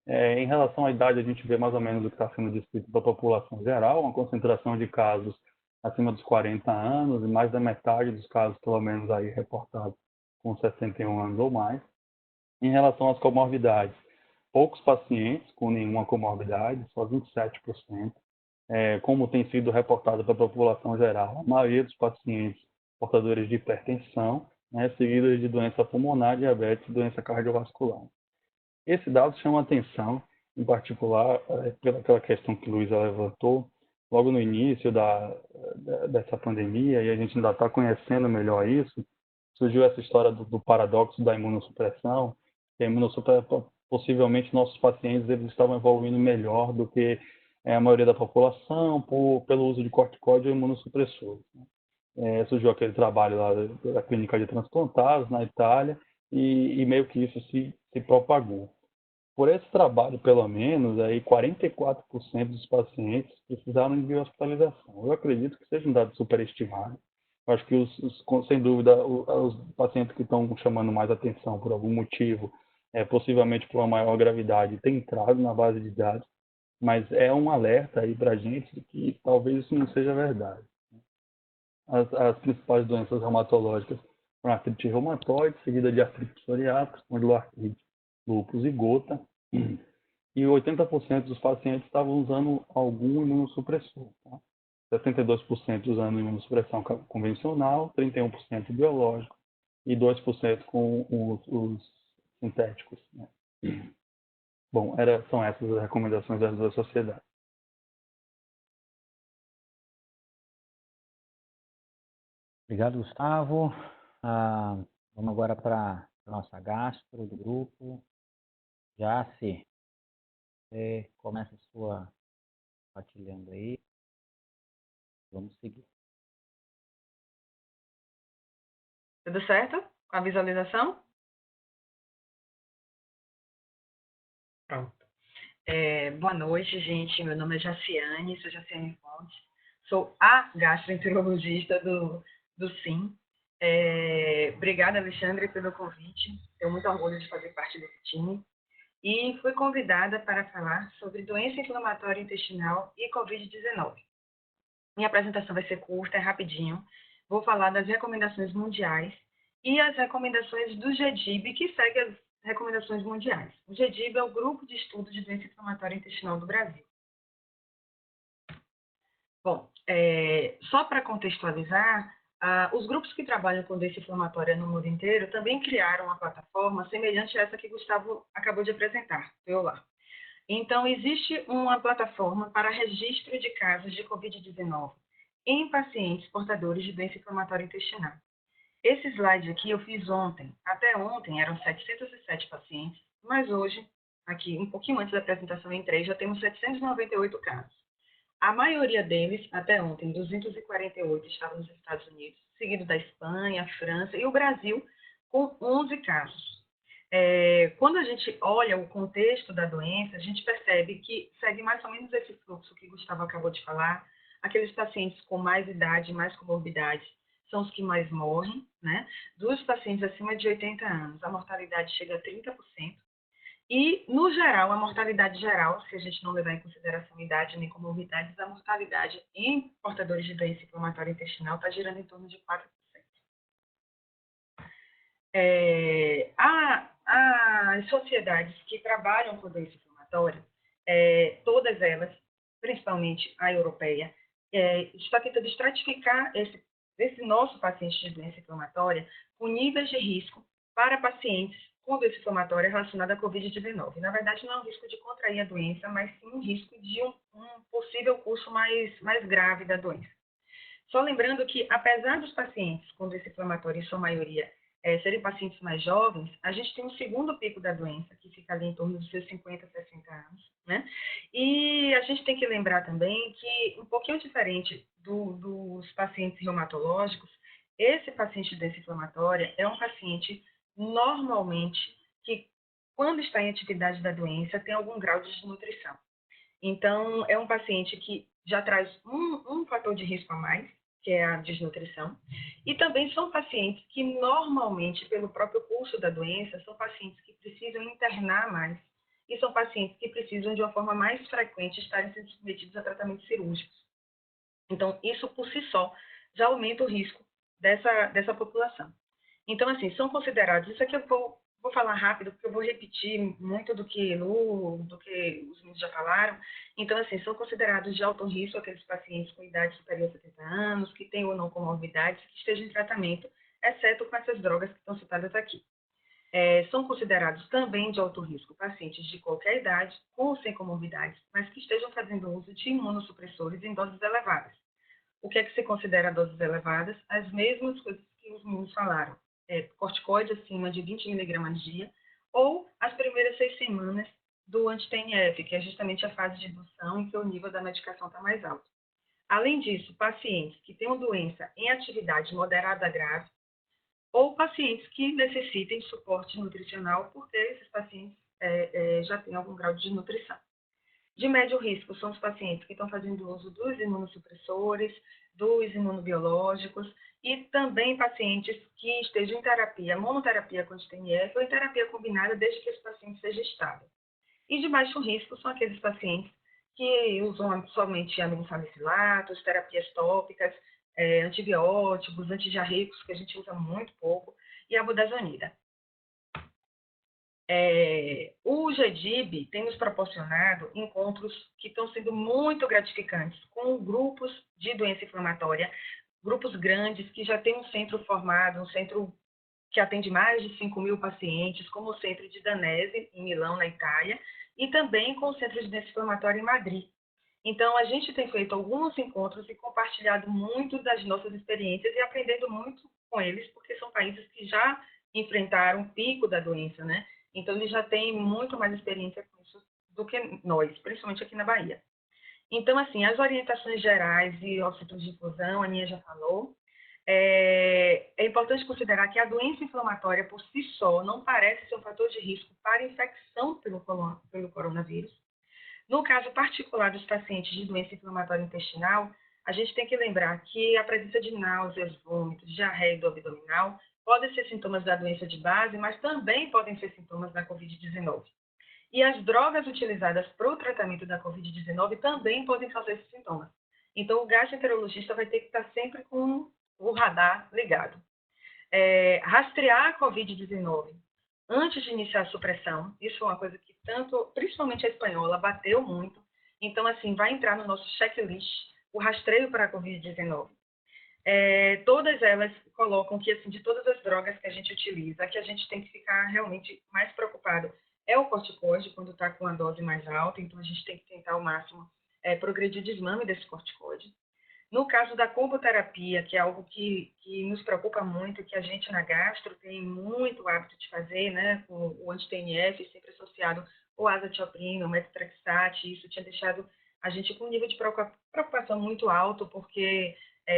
Em relação à idade, a gente vê mais ou menos o que está sendo descrito para a população geral, uma concentração de casos acima dos 40 anos e mais da metade dos casos, pelo menos, aí reportados com 61 anos ou mais. Em relação às comorbidades, poucos pacientes com nenhuma comorbidade, só 27%. Como tem sido reportado para a população geral, a maioria dos pacientes portadores de hipertensão, né, seguidos de doença pulmonar, diabetes e doença cardiovascular. Esse dado chama atenção, em particular, pelaquela questão que Luísa levantou, logo no início dessa pandemia, e a gente ainda está conhecendo melhor isso, surgiu essa história do paradoxo da imunossupressão, que a imunossupressão, possivelmente nossos pacientes eles estavam evoluindo melhor do que a maioria da população pelo uso de corticóide ou imunossupressores. Surgiu aquele trabalho lá da clínica de transplantados na Itália e meio que isso se propagou. Por esse trabalho, pelo menos, aí 44% dos pacientes precisaram de hospitalização. Eu acredito que seja um dado superestimado. Eu acho que, sem dúvida, os pacientes que estão chamando mais atenção por algum motivo, possivelmente por uma maior gravidade, têm entrado na base de dados, mas é um alerta aí para a gente de que talvez isso não seja verdade. As principais doenças reumatológicas são a artrite reumatoide, seguida de artrite psoriásica, espondiloartrite, lúpus e gota. E 80% dos pacientes estavam usando algum imunossupressor. Tá? 72% usando imunossupressão convencional, 31% biológico e 2% com os sintéticos. Né? Bom, são essas as recomendações das duas sociedades. Obrigado, Gustavo. Vamos agora para a nossa gastro do grupo. Jaci, você começa a sua partilhando aí. Vamos seguir. Tudo certo? Com a visualização? Pronto. Boa noite, gente. Meu nome é Jaciane, sou Jaciane Fontes. Sou a gastroenterologista do SIM. Obrigada, Alexandre, pelo convite. Tenho muito orgulho de fazer parte desse time. E fui convidada para falar sobre doença inflamatória intestinal e Covid-19. Minha apresentação vai ser curta, rapidinho. Vou falar das recomendações mundiais e as recomendações do GDIB, que segue as recomendações mundiais. O GDIB é o Grupo de Estudo de Doença Inflamatória Intestinal do Brasil. Bom, só para contextualizar, os grupos que trabalham com doença inflamatória no mundo inteiro também criaram uma plataforma semelhante a essa que Gustavo acabou de apresentar, eu lá. Então, existe uma plataforma para registro de casos de Covid-19 em pacientes portadores de doença inflamatória intestinal. Esse slide aqui eu fiz ontem. Até ontem eram 707 pacientes, mas hoje, aqui um pouquinho antes da apresentação em 3, já temos 798 casos. A maioria deles, até ontem, 248 estavam nos Estados Unidos, seguido da Espanha, França e o Brasil, com 11 casos. Quando a gente olha o contexto da doença, a gente percebe que segue mais ou menos esse fluxo que Gustavo acabou de falar. Aqueles pacientes com mais idade, mais comorbidade, são os que mais morrem, né? Dos pacientes acima de 80 anos, a mortalidade chega a 30%. E, no geral, a mortalidade geral, se a gente não levar em consideração idade nem comorbidades, a mortalidade em portadores de doença inflamatória intestinal está girando em torno de 4%. As sociedades que trabalham com doença inflamatória, todas elas, principalmente a europeia, está tentando estratificar esse nosso paciente de doença inflamatória com níveis de risco para pacientes com doença inflamatória relacionada à Covid-19. Na verdade, não é um risco de contrair a doença, mas sim um risco de um possível curso mais grave da doença. Só lembrando que, apesar dos pacientes com doença inflamatória, em sua maioria, serem pacientes mais jovens, a gente tem um segundo pico da doença, que fica ali em torno dos seus 50, 60 anos, né? E a gente tem que lembrar também que, um pouquinho diferente dos pacientes reumatológicos, esse paciente de doença inflamatória é um paciente, normalmente, que, quando está em atividade da doença, tem algum grau de desnutrição. Então, é um paciente que já traz um fator de risco a mais, que é a desnutrição, e também são pacientes que, normalmente, pelo próprio curso da doença, são pacientes que precisam internar mais, e são pacientes que precisam, de uma forma mais frequente, estarem sendo submetidos a tratamentos cirúrgicos. Então, isso, por si só, já aumenta o risco dessa população. Então, assim, são considerados, isso aqui eu vou falar rápido, porque eu vou repetir muito do que os meninos já falaram. Então, assim, são considerados de alto risco aqueles pacientes com idade superior a 70 anos, que têm ou não comorbidades, que estejam em tratamento, exceto com essas drogas que estão citadas aqui. São considerados também de alto risco pacientes de qualquer idade, com ou sem comorbidades, mas que estejam fazendo uso de imunossupressores em doses elevadas. O que é que se considera doses elevadas? As mesmas coisas que os meninos falaram. Corticoide acima de 20 mg dia, ou as primeiras 6 semanas do anti-TNF, que é justamente a fase de indução em que o nível da medicação está mais alto. Além disso, pacientes que tenham doença em atividade moderada a grave, ou pacientes que necessitem suporte nutricional, porque esses pacientes já têm algum grau de desnutrição. De médio risco são os pacientes que estão fazendo uso dos imunossupressores, dos imunobiológicos, e também pacientes que estejam em terapia, monoterapia com TNF ou em terapia combinada, desde que esse paciente seja estável. E de baixo risco são aqueles pacientes que usam somente aminosalicilatos, terapias tópicas, antibióticos, antidiarreicos, que a gente usa muito pouco, e a budesonida. O GDIB tem nos proporcionado encontros que estão sendo muito gratificantes com grupos de doença inflamatória, grupos grandes que já têm um centro formado, um centro que atende mais de 5.000 pacientes, como o centro de Danese, em Milão, na Itália, e também com o centro de doença inflamatória em Madrid. Então, a gente tem feito alguns encontros e compartilhado muito das nossas experiências e aprendendo muito com eles, porque são países que já enfrentaram o pico da doença, né? Então, eles já têm muito mais experiência com isso do que nós, principalmente aqui na Bahia. Então, assim, as orientações gerais e os centros de infusão, a Aninha já falou. É importante considerar que a doença inflamatória, por si só, não parece ser um fator de risco para infecção pelo coronavírus. No caso particular dos pacientes de doença inflamatória intestinal, a gente tem que lembrar que a presença de náuseas, vômitos, diarreia do abdominal podem ser sintomas da doença de base, mas também podem ser sintomas da Covid-19. E as drogas utilizadas para o tratamento da Covid-19 também podem causar esses sintomas. Então, o gastroenterologista vai ter que estar sempre com o radar ligado. Rastrear a Covid-19 antes de iniciar a supressão, isso é uma coisa que principalmente a espanhola, bateu muito. Então, assim, vai entrar no nosso checklist o rastreio para a Covid-19. Todas elas colocam que, assim, de todas as drogas que a gente utiliza, que a gente tem que ficar realmente mais preocupado é o corticoide, quando está com a dose mais alta, então a gente tem que tentar ao máximo progredir o desmame desse corticoide. No caso da comboterapia, que é algo que nos preocupa muito, que a gente na gastro tem muito hábito de fazer, né, com o anti-TNF sempre associado ao azathioprina, ao methotrexate, isso tinha deixado a gente com um nível de preocupação muito alto, porque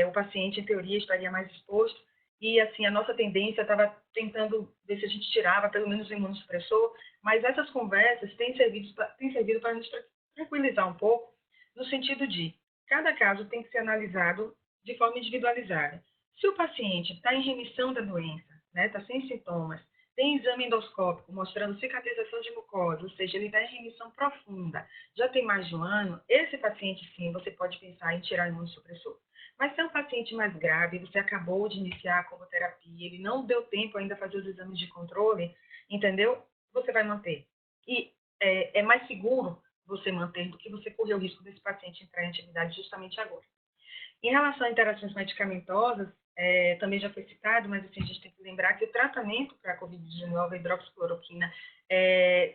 o paciente, em teoria, estaria mais exposto, e assim, a nossa tendência estava tentando ver se a gente tirava pelo menos o imunossupressor, mas essas conversas têm servido para nos tranquilizar um pouco, no sentido de cada caso tem que ser analisado de forma individualizada. Se o paciente está em remissão da doença, né, está sem sintomas, tem exame endoscópico mostrando cicatrização de mucosa, ou seja, ele está em remissão profunda, já tem mais de um ano, esse paciente sim, você pode pensar em tirar o imunossupressor. Mas se é um paciente mais grave, você acabou de iniciar a comoterapia, ele não deu tempo ainda a fazer os exames de controle, entendeu? Você vai manter. E é mais seguro você manter do que você correr o risco desse paciente entrar em atividade justamente agora. Em relação a interações medicamentosas, também já foi citado, mas assim, a gente tem que lembrar que o tratamento para a Covid-19, a hidroxicloroquina,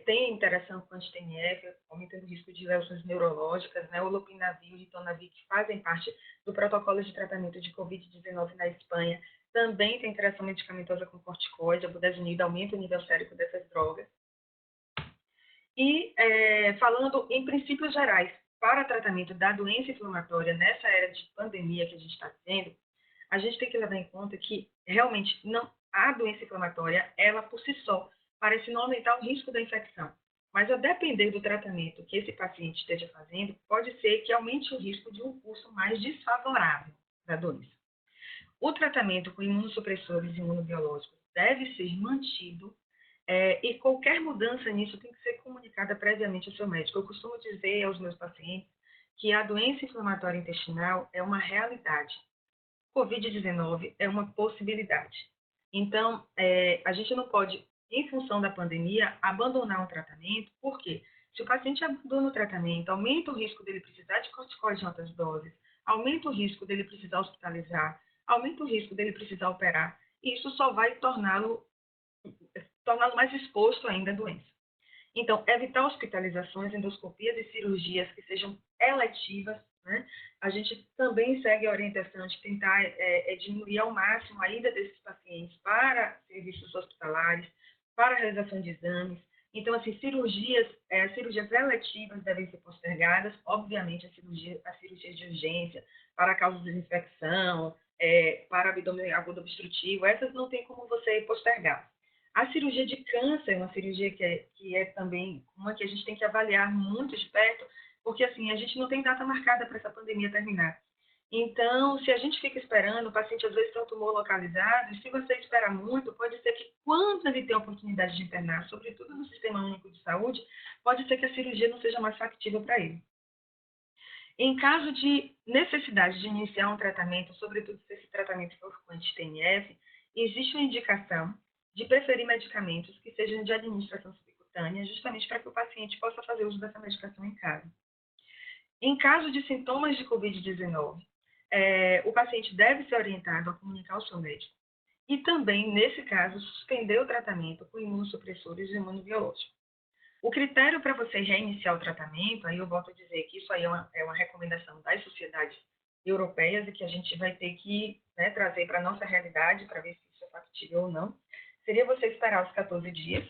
tem interação com anti-TNF, aumentando o risco de lesões neurológicas, né? O lopinavir e o ritonavir, que fazem parte do protocolo de tratamento de Covid-19 na Espanha, também tem interação medicamentosa com corticoide, a budesonida aumenta o nível sérico dessas drogas. E falando em princípios gerais para tratamento da doença inflamatória nessa era de pandemia que a gente está vivendo, a gente tem que levar em conta que realmente a doença inflamatória, ela por si só, parece não aumentar o risco da infecção. Mas a depender do tratamento que esse paciente esteja fazendo, pode ser que aumente o risco de um curso mais desfavorável da doença. O tratamento com imunossupressores e imunobiológicos deve ser mantido e qualquer mudança nisso tem que ser comunicada previamente ao seu médico. Eu costumo dizer aos meus pacientes que a doença inflamatória intestinal é uma realidade. Covid-19 é uma possibilidade. Então, a gente não pode, em função da pandemia, abandonar um tratamento, porque se o paciente abandona o tratamento, aumenta o risco dele precisar de corticoides em altas doses, aumenta o risco dele precisar hospitalizar, aumenta o risco dele precisar operar, e isso só vai torná-lo mais exposto ainda à doença. Então, evitar hospitalizações, endoscopias e cirurgias que sejam eletivas, né? A gente também segue a orientação de tentar diminuir ao máximo a ida desses pacientes para serviços hospitalares, para a realização de exames. Então, assim, cirurgias eletivas devem ser postergadas, obviamente, as cirurgias de urgência, para causas de infecção, para abdômen agudo obstrutivo, essas não tem como você postergar. A cirurgia de câncer é uma cirurgia que é também uma que a gente tem que avaliar muito de perto, porque assim, a gente não tem data marcada para essa pandemia terminar. Então, se a gente fica esperando, o paciente às vezes tem um tumor localizado, e se você esperar muito, pode ser que quando ele tem a oportunidade de internar, sobretudo no Sistema Único de Saúde, pode ser que a cirurgia não seja mais factível para ele. Em caso de necessidade de iniciar um tratamento, sobretudo se esse tratamento for com anti-TNF, existe uma indicação de preferir medicamentos que sejam de administração subcutânea, justamente para que o paciente possa fazer uso dessa medicação em casa. Em caso de sintomas de Covid-19, o paciente deve ser orientado a comunicar ao seu médico e também, nesse caso, suspender o tratamento com imunossupressores e imunobiológicos. O critério para você reiniciar o tratamento, aí eu volto a dizer que isso aí é uma recomendação das sociedades europeias e que a gente vai ter que trazer para a nossa realidade para ver se isso é factível ou não, seria você esperar os 14 dias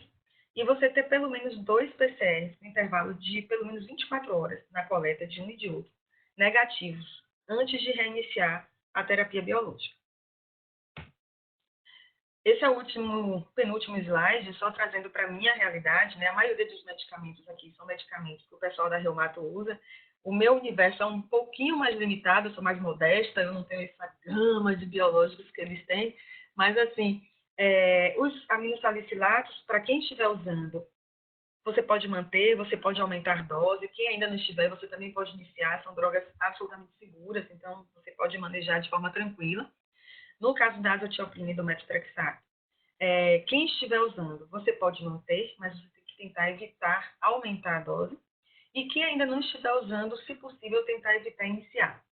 e você ter pelo menos 2 PCRs no intervalo de pelo menos 24 horas na coleta de um e de outro, negativos, antes de reiniciar a terapia biológica. Esse é o penúltimo slide, só trazendo para a minha realidade, né? A maioria dos medicamentos aqui são medicamentos que o pessoal da Reumato usa. O meu universo é um pouquinho mais limitado, eu sou mais modesta, eu não tenho essa gama de biológicos que eles têm, mas assim, os aminosalicilatos, para quem estiver usando, você pode manter, você pode aumentar a dose, quem ainda não estiver, você também pode iniciar, são drogas absolutamente seguras, então você pode manejar de forma tranquila. No caso da azathioprina e do methotrexate, quem estiver usando, você pode manter, mas você tem que tentar evitar aumentar a dose. E quem ainda não estiver usando, se possível, tentar evitar iniciar.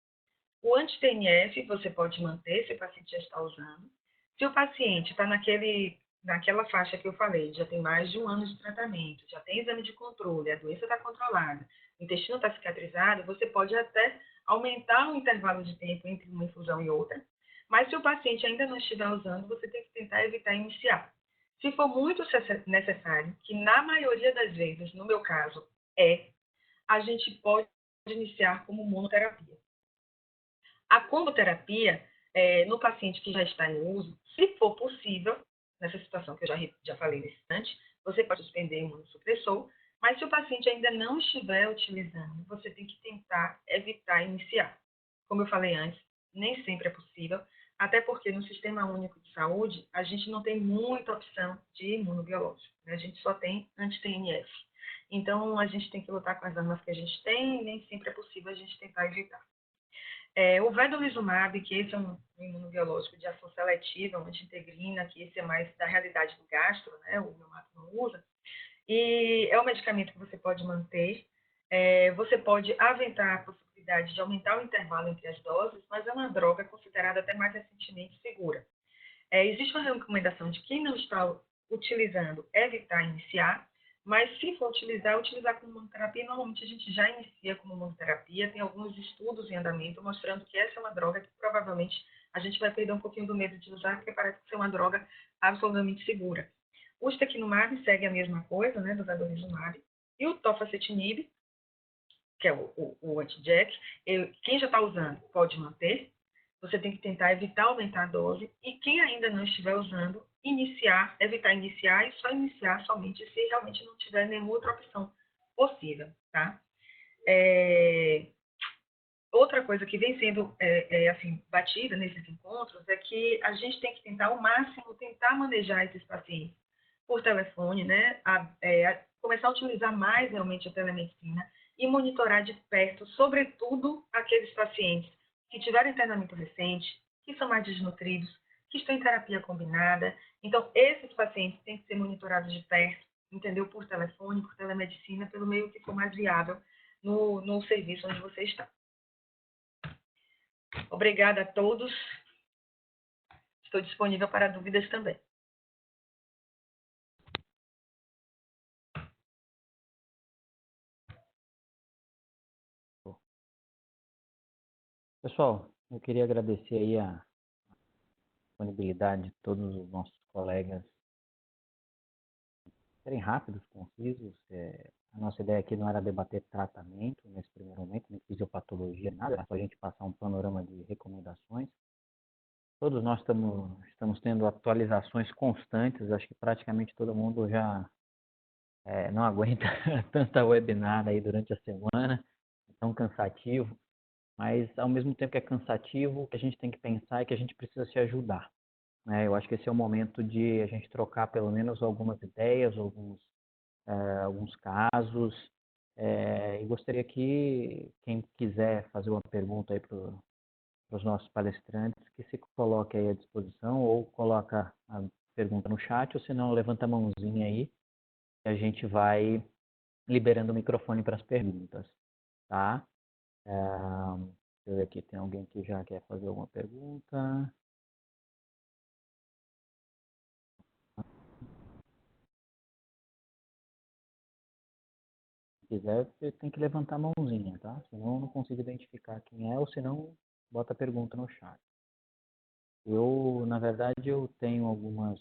O anti-TNF você pode manter, se o paciente já está usando. Se o paciente está naquela faixa que eu falei, já tem mais de um ano de tratamento, já tem exame de controle, a doença está controlada, o intestino está cicatrizado, você pode até aumentar o intervalo de tempo entre uma infusão e outra, mas se o paciente ainda não estiver usando, você tem que tentar evitar iniciar. Se for muito necessário, que na maioria das vezes, no meu caso, a gente pode iniciar como monoterapia. A comboterapia, no paciente que já está em uso, se for possível, nessa situação que eu já falei nesse instante, você pode suspender o imunossupressor, mas se o paciente ainda não estiver utilizando, você tem que tentar evitar iniciar. Como eu falei antes, nem sempre é possível, até porque no Sistema Único de Saúde, a gente não tem muita opção de imunobiológico, né? A gente só tem anti-TNF. Então, a gente tem que lutar com as armas que a gente tem e nem sempre é possível a gente tentar evitar. O vedolizumab, que esse é um imunobiológico de ação seletiva, uma antiintegrina, que esse é mais da realidade do gastro, né? O Reumato não usa. E é um medicamento que você pode manter. Você pode aventar a possibilidade de aumentar o intervalo entre as doses, mas é uma droga considerada até mais recentemente segura. Existe uma recomendação de quem não está utilizando evitar iniciar, mas se for utilizar como monoterapia, normalmente a gente já inicia como monoterapia. Tem alguns estudos em andamento mostrando que essa é uma droga que provavelmente a gente vai perder um pouquinho do medo de usar, porque parece ser uma droga absolutamente segura. O ustekinumab segue a mesma coisa, né, do vedolizumab, e o tofacetinib, que é o anti-JAK, quem já está usando pode manter. Você tem que tentar evitar aumentar a dose, e quem ainda não estiver usando, evitar iniciar e só iniciar somente se realmente não tiver nenhuma outra opção possível, tá? Outra coisa que vem sendo assim, batida nesses encontros é que a gente tem que tentar ao máximo tentar manejar esses pacientes por telefone, né? Começar a utilizar mais realmente a telemedicina e monitorar de perto, sobretudo aqueles pacientes que tiveram internamento recente, que são mais desnutridos, que estão em terapia combinada. Então, esses pacientes têm que ser monitorados de perto, entendeu? Por telefone, por telemedicina, pelo meio que for mais viável no serviço onde você está. Obrigada a todos. Estou disponível para dúvidas também. Pessoal, eu queria agradecer aí a disponibilidade de todos os nossos colegas serem rápidos, concisos. A nossa ideia aqui não era debater tratamento nesse primeiro momento, nem fisiopatologia, nada, era só a gente passar um panorama de recomendações. Todos nós estamos tendo atualizações constantes, acho que praticamente todo mundo já não aguenta tanta webinar aí durante a semana, é tão cansativo, mas ao mesmo tempo que é cansativo, o que a gente tem que pensar é que a gente precisa se ajudar. Eu acho que esse é o momento de a gente trocar pelo menos algumas ideias, alguns casos, e gostaria que quem quiser fazer uma pergunta aí para os nossos palestrantes, que se coloque aí à disposição, ou coloca a pergunta no chat, ou se não, levanta a mãozinha aí, e a gente vai liberando o microfone para as perguntas, tá? Deixa eu ver aqui, tem alguém que já quer fazer alguma pergunta? Se quiser, você tem que levantar a mãozinha, tá? Senão eu não consigo identificar quem é, ou senão bota a pergunta no chat. Na verdade, eu tenho algumas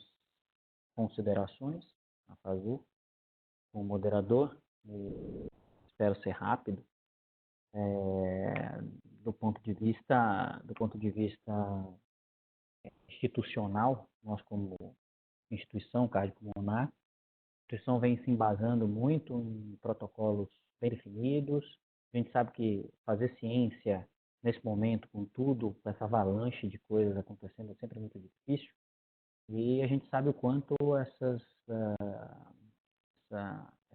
considerações a fazer como moderador, e espero ser rápido. Do ponto de vista institucional, nós como instituição cardiopulmonar, a instituição vem se embasando muito em protocolos bem definidos. A gente sabe que fazer ciência nesse momento, com tudo, com essa avalanche de coisas acontecendo, é sempre muito difícil. E a gente sabe o quanto essa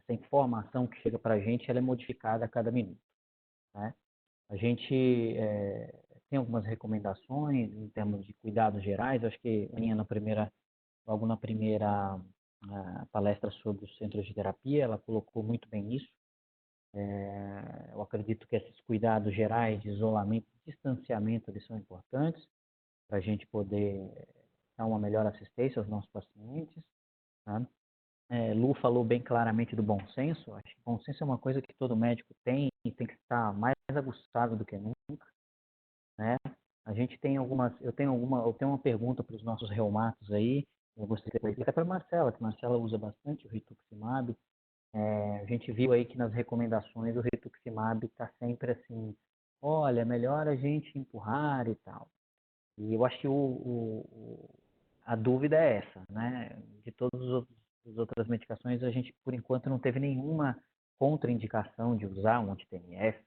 informação que chega para a gente, ela é modificada a cada minuto, né? A gente tem algumas recomendações em termos de cuidados gerais. Acho que logo na primeira palestra sobre os centros de terapia, ela colocou muito bem isso. Eu acredito que esses cuidados gerais de isolamento e distanciamento, eles são importantes para a gente poder dar uma melhor assistência aos nossos pacientes, tá? Lu falou bem claramente do bom senso. Acho que bom senso é uma coisa que todo médico tem e tem que estar mais aguçado do que nunca, né? A gente tem eu tenho uma pergunta para os nossos reumatos aí, eu gostaria de até para a Marcela, que a Marcela usa bastante o rituximab. A gente viu aí que nas recomendações o rituximab está sempre assim, olha, melhor a gente empurrar e tal. E eu acho que a dúvida é essa, né? De todas as outras medicações, a gente, por enquanto, não teve nenhuma contraindicação de usar um anti-TNF,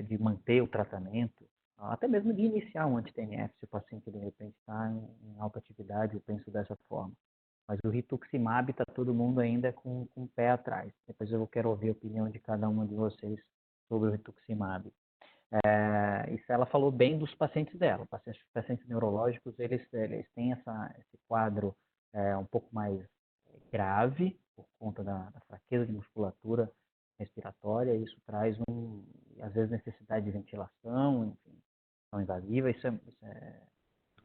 de manter o tratamento, até mesmo de iniciar um anti-TNF, se o paciente, de repente, está em alta atividade, eu penso dessa forma. Mas o rituximab está todo mundo ainda com o pé atrás. Depois eu quero ouvir a opinião de cada uma de vocês sobre o rituximab. Isso ela falou bem dos pacientes dela. Os pacientes neurológicos, eles têm esse quadro um pouco mais grave, por conta da fraqueza de musculatura respiratória. Isso traz, às vezes, necessidade de ventilação, enfim, não invasiva. Isso é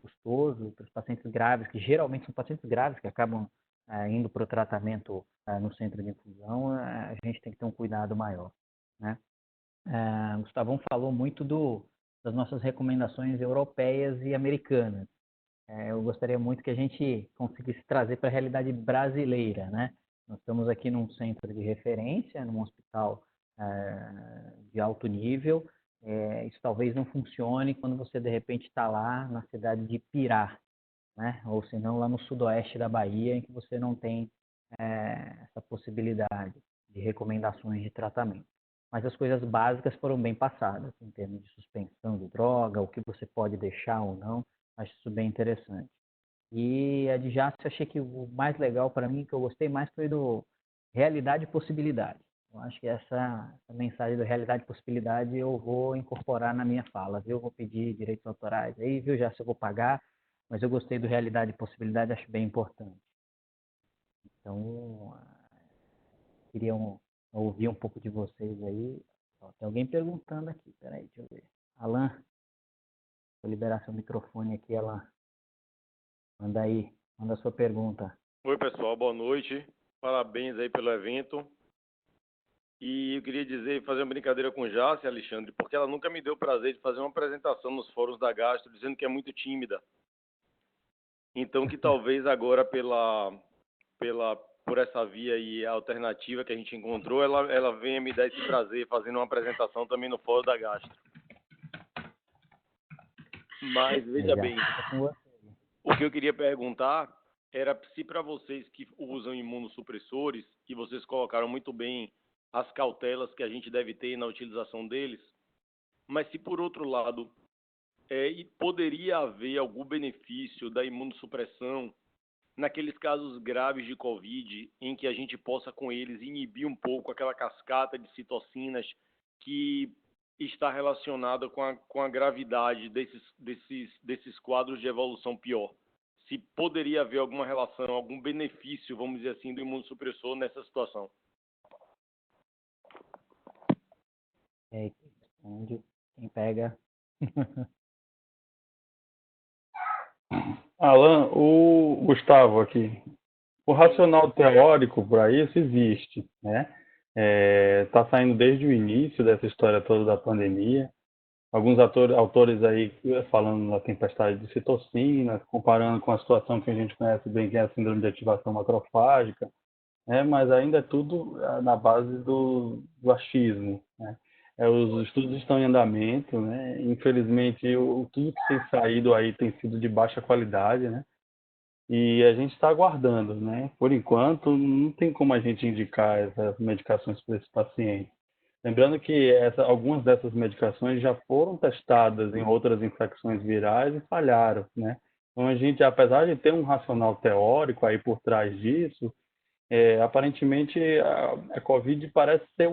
custoso para os pacientes graves, que geralmente são pacientes graves que acabam indo para o tratamento no centro de infusão. A gente tem que ter um cuidado maior, né? O Gustavão falou muito das nossas recomendações europeias e americanas. Eu gostaria muito que a gente conseguisse trazer para a realidade brasileira, né? Nós estamos aqui num centro de referência, num hospital de alto nível. Isso talvez não funcione quando você, de repente, está lá na cidade de Pirá, né? Ou se não, lá no sudoeste da Bahia, em que você não tem essa possibilidade de recomendações de tratamento. Mas as coisas básicas foram bem passadas, em termos de suspensão de droga, o que você pode deixar ou não. Acho isso bem interessante. E a de Jace, eu achei que o mais legal para mim, que eu gostei mais, foi do realidade e possibilidade. Eu acho que essa mensagem do realidade e possibilidade eu vou incorporar na minha fala, viu? Eu vou pedir direitos autorais aí, viu, Jace? Eu vou pagar, mas eu gostei do realidade e possibilidade, acho bem importante. Então, queria ouvir um pouco de vocês aí. Tem alguém perguntando aqui, peraí, deixa eu ver. Alan, vou liberar seu microfone aqui, Alan. Manda aí, manda a sua pergunta. Oi, pessoal, boa noite. Parabéns aí pelo evento. E eu queria fazer uma brincadeira com Jace, Alexandre, porque ela nunca me deu o prazer de fazer uma apresentação nos fóruns da Gastro, dizendo que é muito tímida. Então, que talvez agora, por essa via e alternativa que a gente encontrou, ela venha me dar esse prazer fazendo uma apresentação também no fórum da Gastro. Mas, veja bem, o que eu queria perguntar era se para vocês que usam imunossupressores, e vocês colocaram muito bem as cautelas que a gente deve ter na utilização deles, mas se por outro lado poderia haver algum benefício da imunossupressão naqueles casos graves de Covid, em que a gente possa com eles inibir um pouco aquela cascata de citocinas que está relacionada com a gravidade desses quadros de evolução pior. Se poderia haver alguma relação, algum benefício, vamos dizer assim, do imunossupressor nessa situação. Quem pega? Alan, o Gustavo aqui. O racional teórico para isso existe, né? Está saindo desde o início dessa história toda da pandemia. Alguns autores aí falando da tempestade de citocinas, comparando com a situação que a gente conhece bem, que é a síndrome de ativação macrofágica, né? Mas ainda é tudo na base do achismo, né? Os estudos estão em andamento, né? Infelizmente, tudo que tem saído aí tem sido de baixa qualidade, né? E a gente está aguardando, né? Por enquanto, não tem como a gente indicar essas medicações para esse paciente. Lembrando que algumas dessas medicações já foram testadas em outras infecções virais e falharam, né? Então, a gente, apesar de ter um racional teórico aí por trás disso, aparentemente a Covid parece ser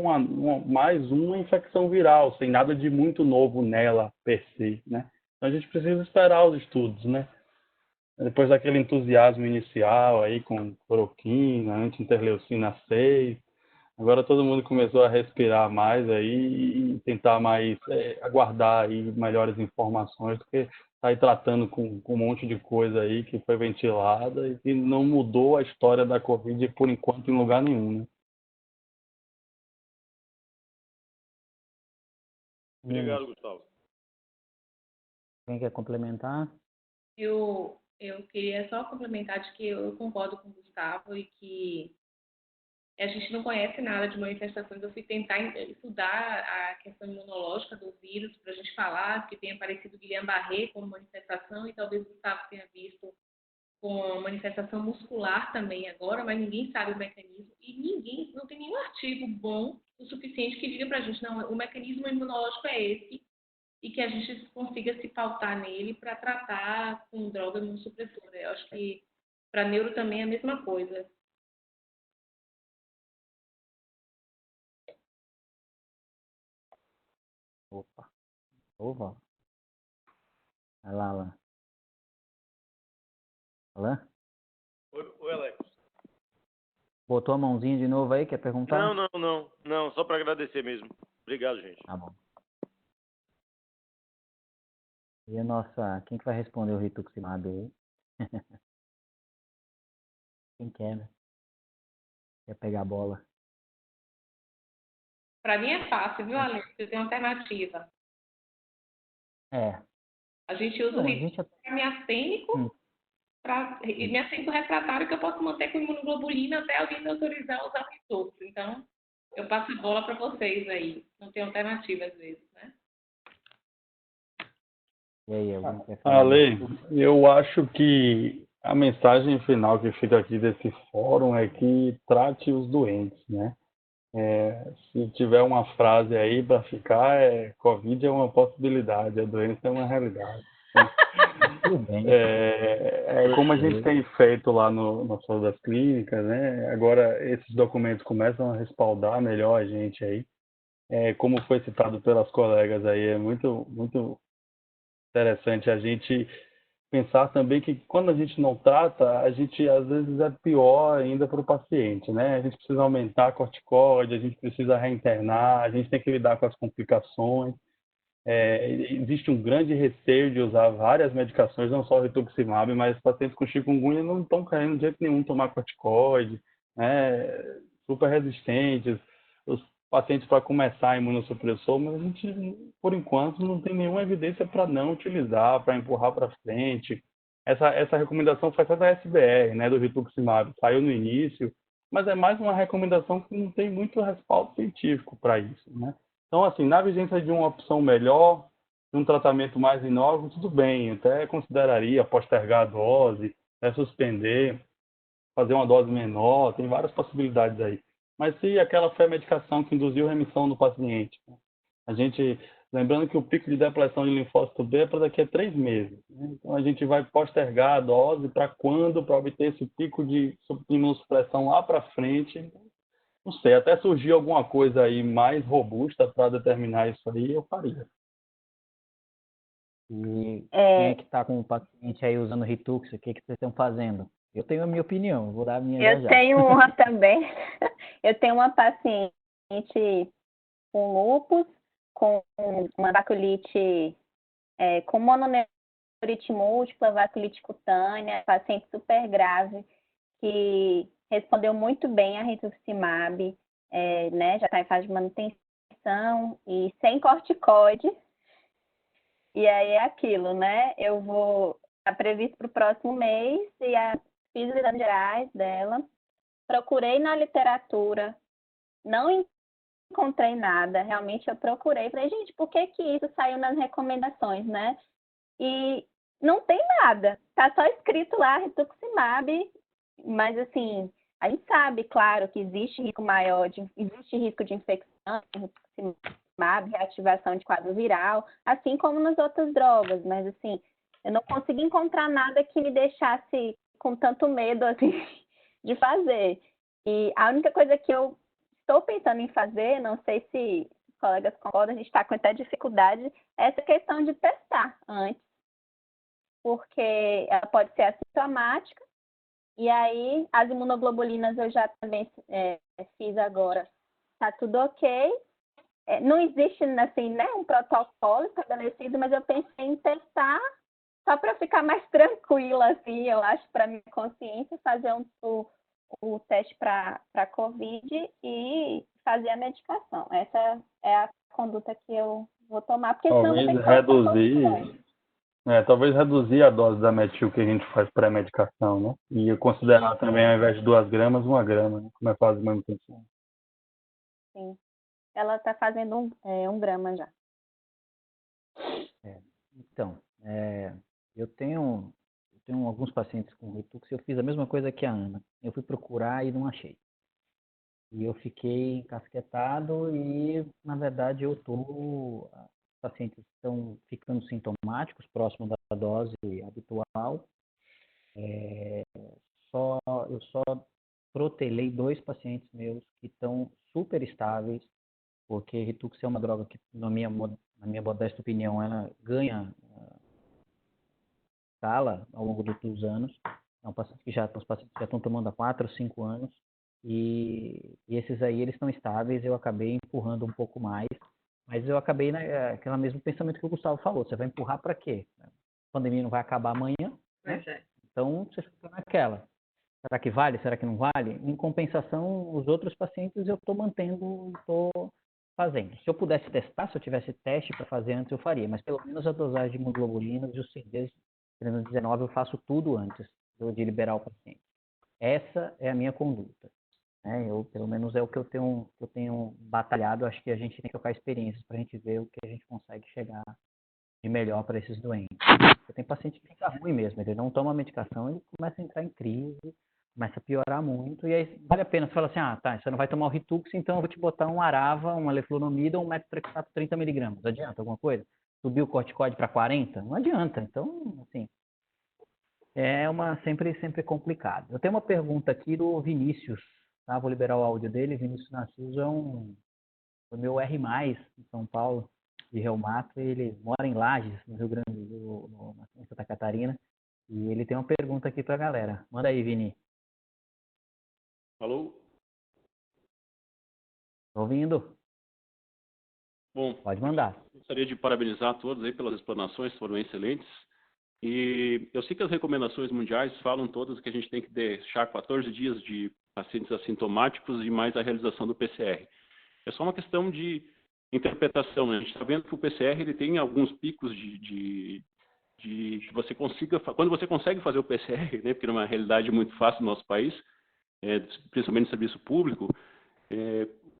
mais uma infecção viral, sem nada de muito novo nela per se, né? Então, a gente precisa esperar os estudos, né? Depois daquele entusiasmo inicial aí com cloroquina, anti-interleucina 6, agora todo mundo começou a respirar mais aí e tentar mais aguardar aí melhores informações do que tá aí tratando com um monte de coisa aí que foi ventilada e que não mudou a história da Covid por enquanto em lugar nenhum, né? Obrigado, Gustavo. Quem quer complementar? Eu queria só complementar de que eu concordo com o Gustavo e que a gente não conhece nada de manifestações. Eu fui tentar estudar a questão imunológica do vírus para a gente falar que tenha aparecido Guillain-Barré como manifestação e talvez o Gustavo tenha visto com manifestação muscular também agora, mas ninguém sabe o mecanismo e não tem nenhum artigo bom o suficiente que diga para a gente, não, o mecanismo imunológico é esse e que a gente consiga se pautar nele para tratar com droga imunossupressora. Eu acho que para neuro também é a mesma coisa. Opa. Vai lá, Alan. Alan? Oi, Alex. Botou a mãozinha de novo aí, quer perguntar? Não, só para agradecer mesmo. Obrigado, gente. Tá bom. E a nossa, quem que vai responder o rituximab aí? Quem quer, né? Quer pegar a bola? Para mim é fácil, viu, Alex? Eu tenho alternativa. A gente usa o miastênico e miastênico refratário que eu posso manter com imunoglobulina até alguém me autorizar a usar o rituxo. Então, eu passo a bola para vocês aí. Não tem alternativa às vezes, né? E aí, alguém quer falar? Ale, eu acho que a mensagem final que fica aqui desse fórum é que trate os doentes, né? Se tiver uma frase aí para ficar, Covid é uma possibilidade, a doença é uma realidade. Tudo bem. Como a gente tem feito lá no Fórum das Clínicas, né? Agora esses documentos começam a respaldar melhor a gente aí. Como foi citado pelas colegas aí, é muito, muito interessante a gente pensar também que quando a gente não trata, a gente às vezes é pior ainda para o paciente, né? A gente precisa aumentar a corticóide, a gente precisa reinternar, a gente tem que lidar com as complicações. Existe um grande receio de usar várias medicações, não só o rituximab, mas pacientes com chikungunya não estão querendo de jeito nenhum tomar corticoide, né? Super resistentes, os pacientes para começar imunossupressor, mas a gente, por enquanto, não tem nenhuma evidência para não utilizar, para empurrar para frente. Essa recomendação foi até da SBR, né, do rituximab, saiu no início, mas é mais uma recomendação que não tem muito respaldo científico para isso, né? Então, assim, na vigência de uma opção melhor, de um tratamento mais inócuo, tudo bem, até consideraria postergar a dose, suspender, fazer uma dose menor, tem várias possibilidades aí. Mas se aquela foi a medicação que induziu remissão no paciente, né? A gente, lembrando que o pico de depressão de linfócito B é para daqui a 3 meses, né? Então a gente vai postergar a dose para quando, para obter esse pico de imunossupressão lá para frente. Não sei, até surgir alguma coisa aí mais robusta para determinar isso aí, eu faria. E quem é que está com o paciente aí usando Ritux? O que vocês estão fazendo? Eu tenho a minha opinião, vou dar a minha já. Eu tenho uma também. Eu tenho uma paciente com lúpus, com uma vasculite, com mononeurite múltipla, vasculite cutânea, paciente super grave, que respondeu muito bem a rituximab, né, já está em fase de manutenção e sem corticoide. E aí é aquilo, né? Está previsto para o próximo mês e fiz os exames gerais dela, procurei na literatura, não encontrei nada, realmente eu procurei, falei, gente, por que isso saiu nas recomendações, né? E não tem nada, tá só escrito lá rituximab, mas assim, a gente sabe, claro, que existe risco maior, existe risco de infecção, rituximab, reativação de quadro viral, assim como nas outras drogas, mas assim, eu não consegui encontrar nada que me deixasse com tanto medo assim de fazer. E a única coisa que eu estou pensando em fazer, não sei se os colegas concordam, a gente está com muita dificuldade, é essa questão de testar antes, porque ela pode ser assintomática, e aí as imunoglobulinas eu já também fiz agora, está tudo ok. Não existe assim, né, um protocolo estabelecido, mas eu pensei em testar só para ficar mais tranquila, assim, eu acho, para minha consciência, fazer o teste para Covid e fazer a medicação. Essa é a conduta que eu Vou tomar, porque senão Talvez vou ter que tomar reduzir, talvez reduzir a dose da metil que a gente faz pré-medicação, né? E eu considerar também, ao invés de 2 gramas, 1 grama, né? Como é quase a manutenção. Sim. Ela está fazendo 1 grama já. Então, eu tenho alguns pacientes com Ritux, eu fiz a mesma coisa que a Ana. Eu fui procurar e não achei. E eu fiquei encasquetado e, na verdade, os pacientes estão ficando sintomáticos, próximo da dose habitual. Eu só protelei 2 pacientes meus que estão super estáveis, porque Ritux é uma droga que, na minha modesta opinião, ela ganha escala ao longo dos anos. É um paciente os pacientes já estão tomando há 4 ou 5 anos. E esses aí, eles estão estáveis, eu acabei empurrando um pouco mais, mas eu acabei naquele mesmo pensamento que o Gustavo falou, você vai empurrar para quê? A pandemia não vai acabar amanhã, né? Então você fica naquela. Será que vale? Será que não vale? Em compensação, os outros pacientes eu estou mantendo, estou fazendo. Se eu pudesse testar, se eu tivesse teste para fazer antes, eu faria, mas pelo menos a dosagem de imuglobulinas e os CDs 319 eu faço tudo antes de liberar o paciente. Essa é a minha conduta. Pelo menos é o que eu tenho batalhado. Acho que a gente tem que trocar experiências para a gente ver o que a gente consegue chegar de melhor para esses doentes. Porque tem paciente que fica ruim mesmo, ele não toma medicação, ele começa a entrar em crise, começa a piorar muito, e aí vale a pena. Você fala assim, tá, você não vai tomar o Ritux, então eu vou te botar um Arava, uma leflunomida ou um methotrexato 30 miligramas. Adianta alguma coisa? Subir o corticoide para 40? Não adianta. Então, assim, sempre complicado. Eu tenho uma pergunta aqui do Vinícius. Tá, vou liberar o áudio dele. Vinícius Narciso foi meu R+, em São Paulo, de reumato. Ele mora em Lages, no Rio Grande do Sul, em Santa Catarina. E ele tem uma pergunta aqui para a galera. Manda aí, Vini. Alô? Tô ouvindo? Bom, pode mandar. Gostaria de parabenizar a todos aí pelas explanações, foram excelentes. E eu sei que as recomendações mundiais falam todas que a gente tem que deixar 14 dias de pacientes assintomáticos e mais a realização do PCR. É só uma questão de interpretação, né? A gente está vendo que o PCR ele tem alguns picos de que você consiga, quando você consegue fazer o PCR, né? Porque não é uma realidade muito fácil no nosso país, principalmente no serviço público,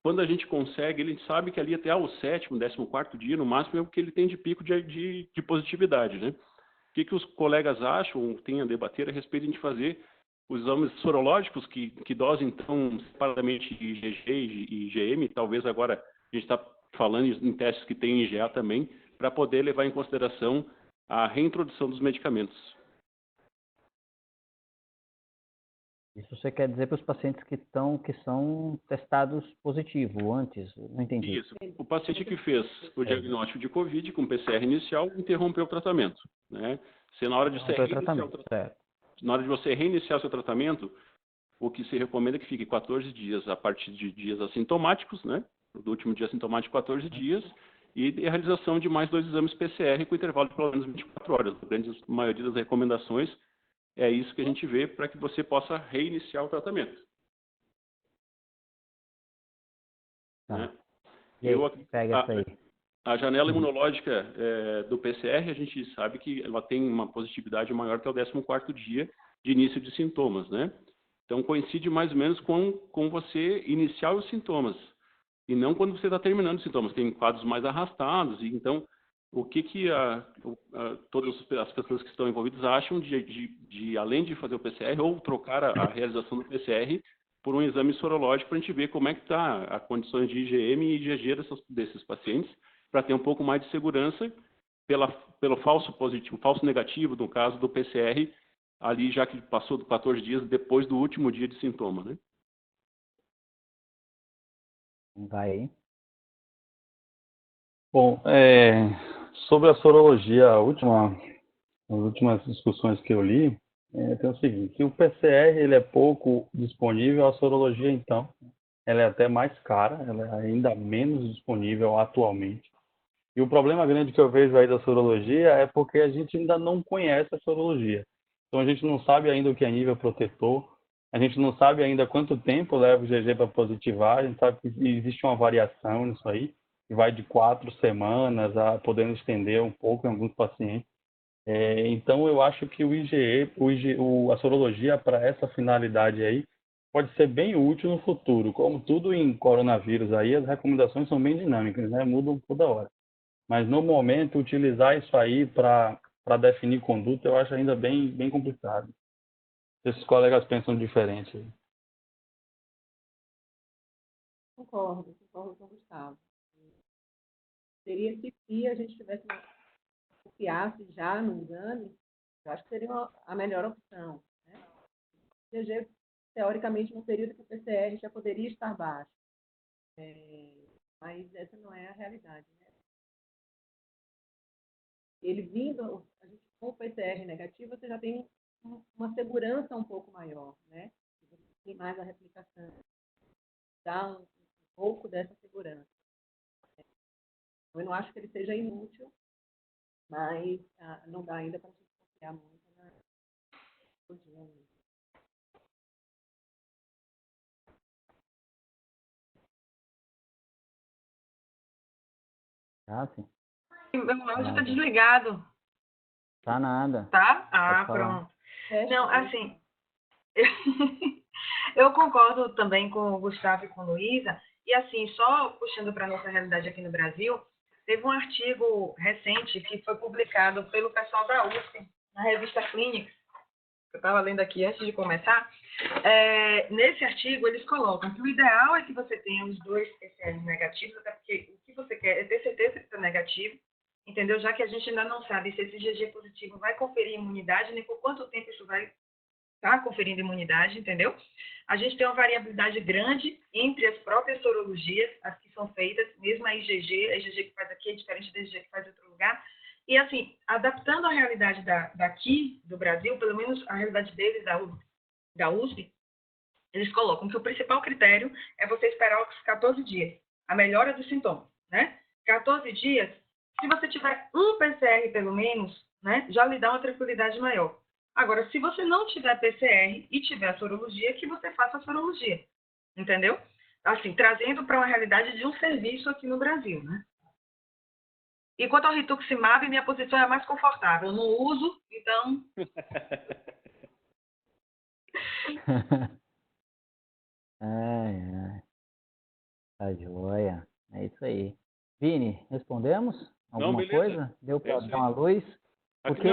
quando a gente consegue, ele sabe que ali até o 7º, 14º dia, no máximo, é o que ele tem de pico de positividade, né? O que os colegas acham, têm a debater a respeito de fazer os exames sorológicos, que dosem, então, separadamente IgG e IgM, talvez agora a gente está falando em testes que tem IgA também, para poder levar em consideração a reintrodução dos medicamentos. Isso você quer dizer para os pacientes que são testados positivo antes? Não entendi. Isso. O paciente que fez o diagnóstico de COVID com PCR inicial interrompeu o tratamento, né? Se na hora de você reiniciar o seu tratamento, o que se recomenda é que fique 14 dias a partir de dias assintomáticos, né? Do último dia assintomático, 14 dias, e a realização de mais 2 exames PCR com intervalo de pelo menos 24 horas. A grande maioria das recomendações é isso que a gente vê para que você possa reiniciar o tratamento. Tá. Né? E aí, pega essa aí. A janela imunológica do PCR, a gente sabe que ela tem uma positividade maior que o 14º dia de início de sintomas, né? Então, coincide mais ou menos com você iniciar os sintomas, e não quando você está terminando os sintomas. Tem quadros mais arrastados, e então, o que todas as pessoas que estão envolvidas acham de além de fazer o PCR, ou trocar a realização do PCR por um exame sorológico para a gente ver como é que está a condições de IgM e IgG desses pacientes, para ter um pouco mais de segurança pelo falso positivo, falso negativo, no caso do PCR, ali já que passou de 14 dias depois do último dia de sintoma, né? Vai aí. Bom, sobre a sorologia, as últimas discussões que eu li, tem o seguinte, que o PCR ele é pouco disponível, a sorologia, então, ela é até mais cara, ela é ainda menos disponível atualmente. E o problema grande que eu vejo aí da sorologia é porque a gente ainda não conhece a sorologia. Então, a gente não sabe ainda o que é nível protetor, a gente não sabe ainda quanto tempo leva o IgG para positivar, a gente sabe que existe uma variação nisso aí. que vai de 4 semanas, podendo estender um pouco em alguns pacientes. Então, eu acho que a sorologia para essa finalidade aí pode ser bem útil no futuro. Como tudo em coronavírus aí, as recomendações são bem dinâmicas, né? Mudam toda hora. Mas, no momento, utilizar isso aí para definir conduta, eu acho ainda bem complicado. Esses colegas pensam diferente. Concordo com o Gustavo. Seria se a gente tivesse confiasse já no exame, eu acho que seria a melhor opção. Né? IgG, teoricamente, no período que o PCR já poderia estar baixo. Mas essa não é a realidade. Né? Ele vindo, a gente, com o PCR negativo, você já tem uma segurança um pouco maior, né? Você tem mais a replicação. Dá um pouco dessa segurança. Eu não acho que ele seja inútil, mas não dá ainda para a gente confiar muito na rotina. Tá, sim. Meu áudio está desligado. Tá nada. Tá? Ah, pronto. Não, assim, eu concordo também com o Gustavo e com a Luísa, e assim, só puxando para a nossa realidade aqui no Brasil, teve um artigo recente que foi publicado pelo pessoal da USP, na revista Clinics, que eu estava lendo aqui antes de começar. Nesse artigo, eles colocam que o ideal é que você tenha os 2 PCR negativos, até porque o que você quer é ter certeza que está negativo, entendeu? Já que a gente ainda não sabe se esse IgG positivo vai conferir imunidade, nem por quanto tempo isso vai estar conferindo imunidade, entendeu? A gente tem uma variabilidade grande entre as próprias sorologias, as que são feitas, mesmo a IgG que faz aqui é diferente da IgG que faz em outro lugar. E, assim, adaptando a realidade daqui, do Brasil, pelo menos a realidade deles, da USP, eles colocam que o principal critério é você esperar os 14 dias, a melhora dos sintomas, né? 14 dias, se você tiver um PCR pelo menos, né, já lhe dá uma tranquilidade maior. Agora, se você não tiver PCR e tiver a sorologia, que você faça a sorologia, entendeu? Assim, trazendo para uma realidade de um serviço aqui no Brasil, né? E quanto ao rituximab, minha posição é mais confortável. Eu não uso, então... Tá joia. É isso aí. Vini, respondemos? Alguma coisa? Deu para dar uma luz? Porque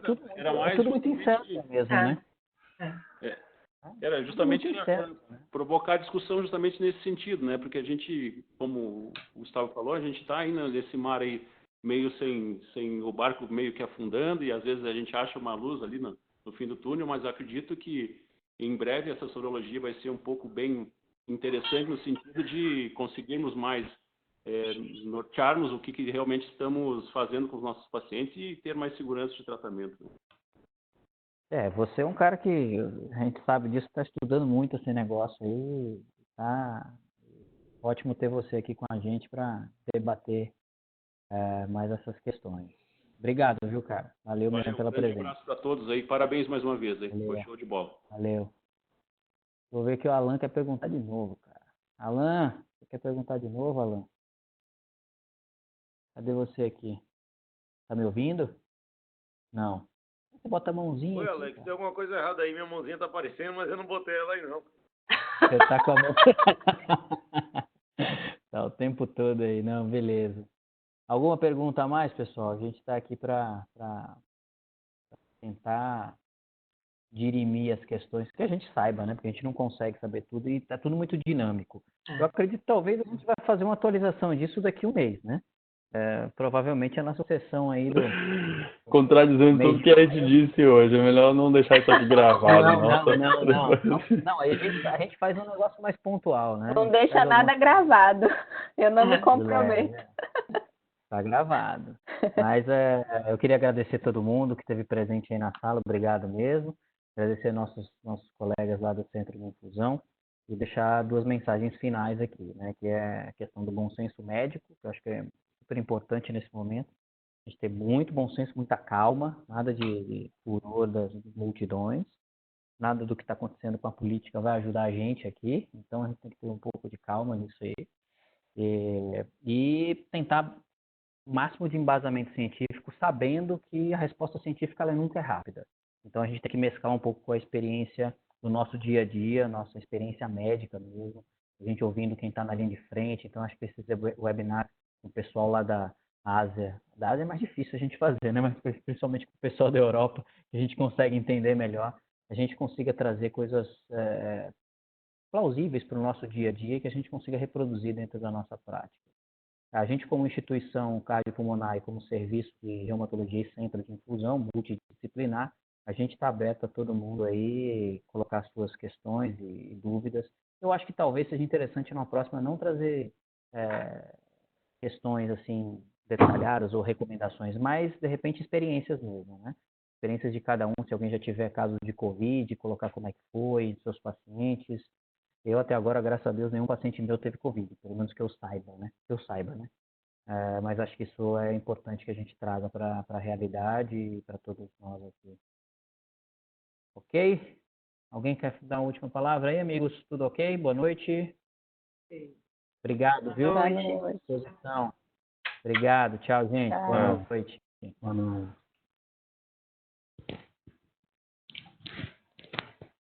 tudo muito incerto mesmo, né? Era justamente provocar discussão justamente nesse sentido, né? Porque a gente, como o Gustavo falou, a gente está aí nesse mar aí meio sem o barco meio que afundando, e às vezes a gente acha uma luz ali no fim do túnel, mas acredito que em breve essa sorologia vai ser um pouco bem interessante no sentido de conseguirmos mais nortearmos o que realmente estamos fazendo com os nossos pacientes e ter mais segurança de tratamento. Você é um cara que a gente sabe disso, está estudando muito esse negócio aí, tá ótimo ter você aqui com a gente para debater mais essas questões. Obrigado, viu, cara? Valeu mesmo pela presença. Um abraço para todos aí, parabéns mais uma vez aí, foi show de bola. Valeu. Vou ver que o Alan quer perguntar de novo, cara. Alan, você quer perguntar de novo, Alan? Cadê você aqui? Tá me ouvindo? Não. Você bota a mãozinha. Oi, aqui, Alex, cara. tem alguma coisa errada aí. Minha mãozinha tá aparecendo, mas eu não botei ela aí, não. Você tá com a mão... Tá o tempo todo aí. Não, beleza. Alguma pergunta a mais, pessoal? A gente tá aqui para tentar dirimir as questões que a gente saiba, né? Porque a gente não consegue saber tudo e tá tudo muito dinâmico. Eu acredito que talvez a gente vai fazer uma atualização disso daqui a um mês, né? Provavelmente a nossa sessão aí do... Contradizendo tudo que a gente disse hoje. É melhor não deixar isso aqui gravado. Não, a gente faz um negócio mais pontual, né? Não deixa nada gravado. Eu não me comprometo. Tá gravado. Mas eu queria agradecer todo mundo que esteve presente aí na sala. Obrigado mesmo. Agradecer nossos colegas lá do Centro de Infusão e deixar 2 mensagens finais aqui, né? Que é a questão do bom senso médico, que eu acho que é super importante nesse momento. A gente ter muito bom senso, muita calma, nada de furor das multidões, nada do que está acontecendo com a política vai ajudar a gente aqui, então a gente tem que ter um pouco de calma nisso aí. e tentar o máximo de embasamento científico, sabendo que a resposta científica ela nunca é rápida. Então, a gente tem que mesclar um pouco com a experiência do nosso dia a dia, nossa experiência médica mesmo, a gente ouvindo quem está na linha de frente. Então, acho que esse webinar com o pessoal lá da Ásia é mais difícil a gente fazer, né? Mas principalmente com o pessoal da Europa, que a gente consegue entender melhor, a gente consiga trazer coisas plausíveis para o nosso dia a dia e que a gente consiga reproduzir dentro da nossa prática. A gente, como instituição cardiopulmonar e como serviço de reumatologia e centro de infusão multidisciplinar, a gente está aberto a todo mundo aí colocar suas questões e dúvidas. Eu acho que talvez seja interessante numa próxima não trazer questões assim detalhadas ou recomendações, mas de repente experiências mesmo, né? Experiências de cada um, se alguém já tiver caso de Covid, colocar como é que foi, seus pacientes. Eu até agora, graças a Deus, nenhum paciente meu teve Covid, pelo menos que eu saiba, né? Mas acho que isso é importante que a gente traga para a realidade e para todos nós aqui. Ok? Alguém quer dar uma última palavra aí, amigos? Tudo ok? Boa noite. Obrigado, viu? Boa noite. Obrigado. Tchau, gente. Tchau. Boa noite. Boa noite.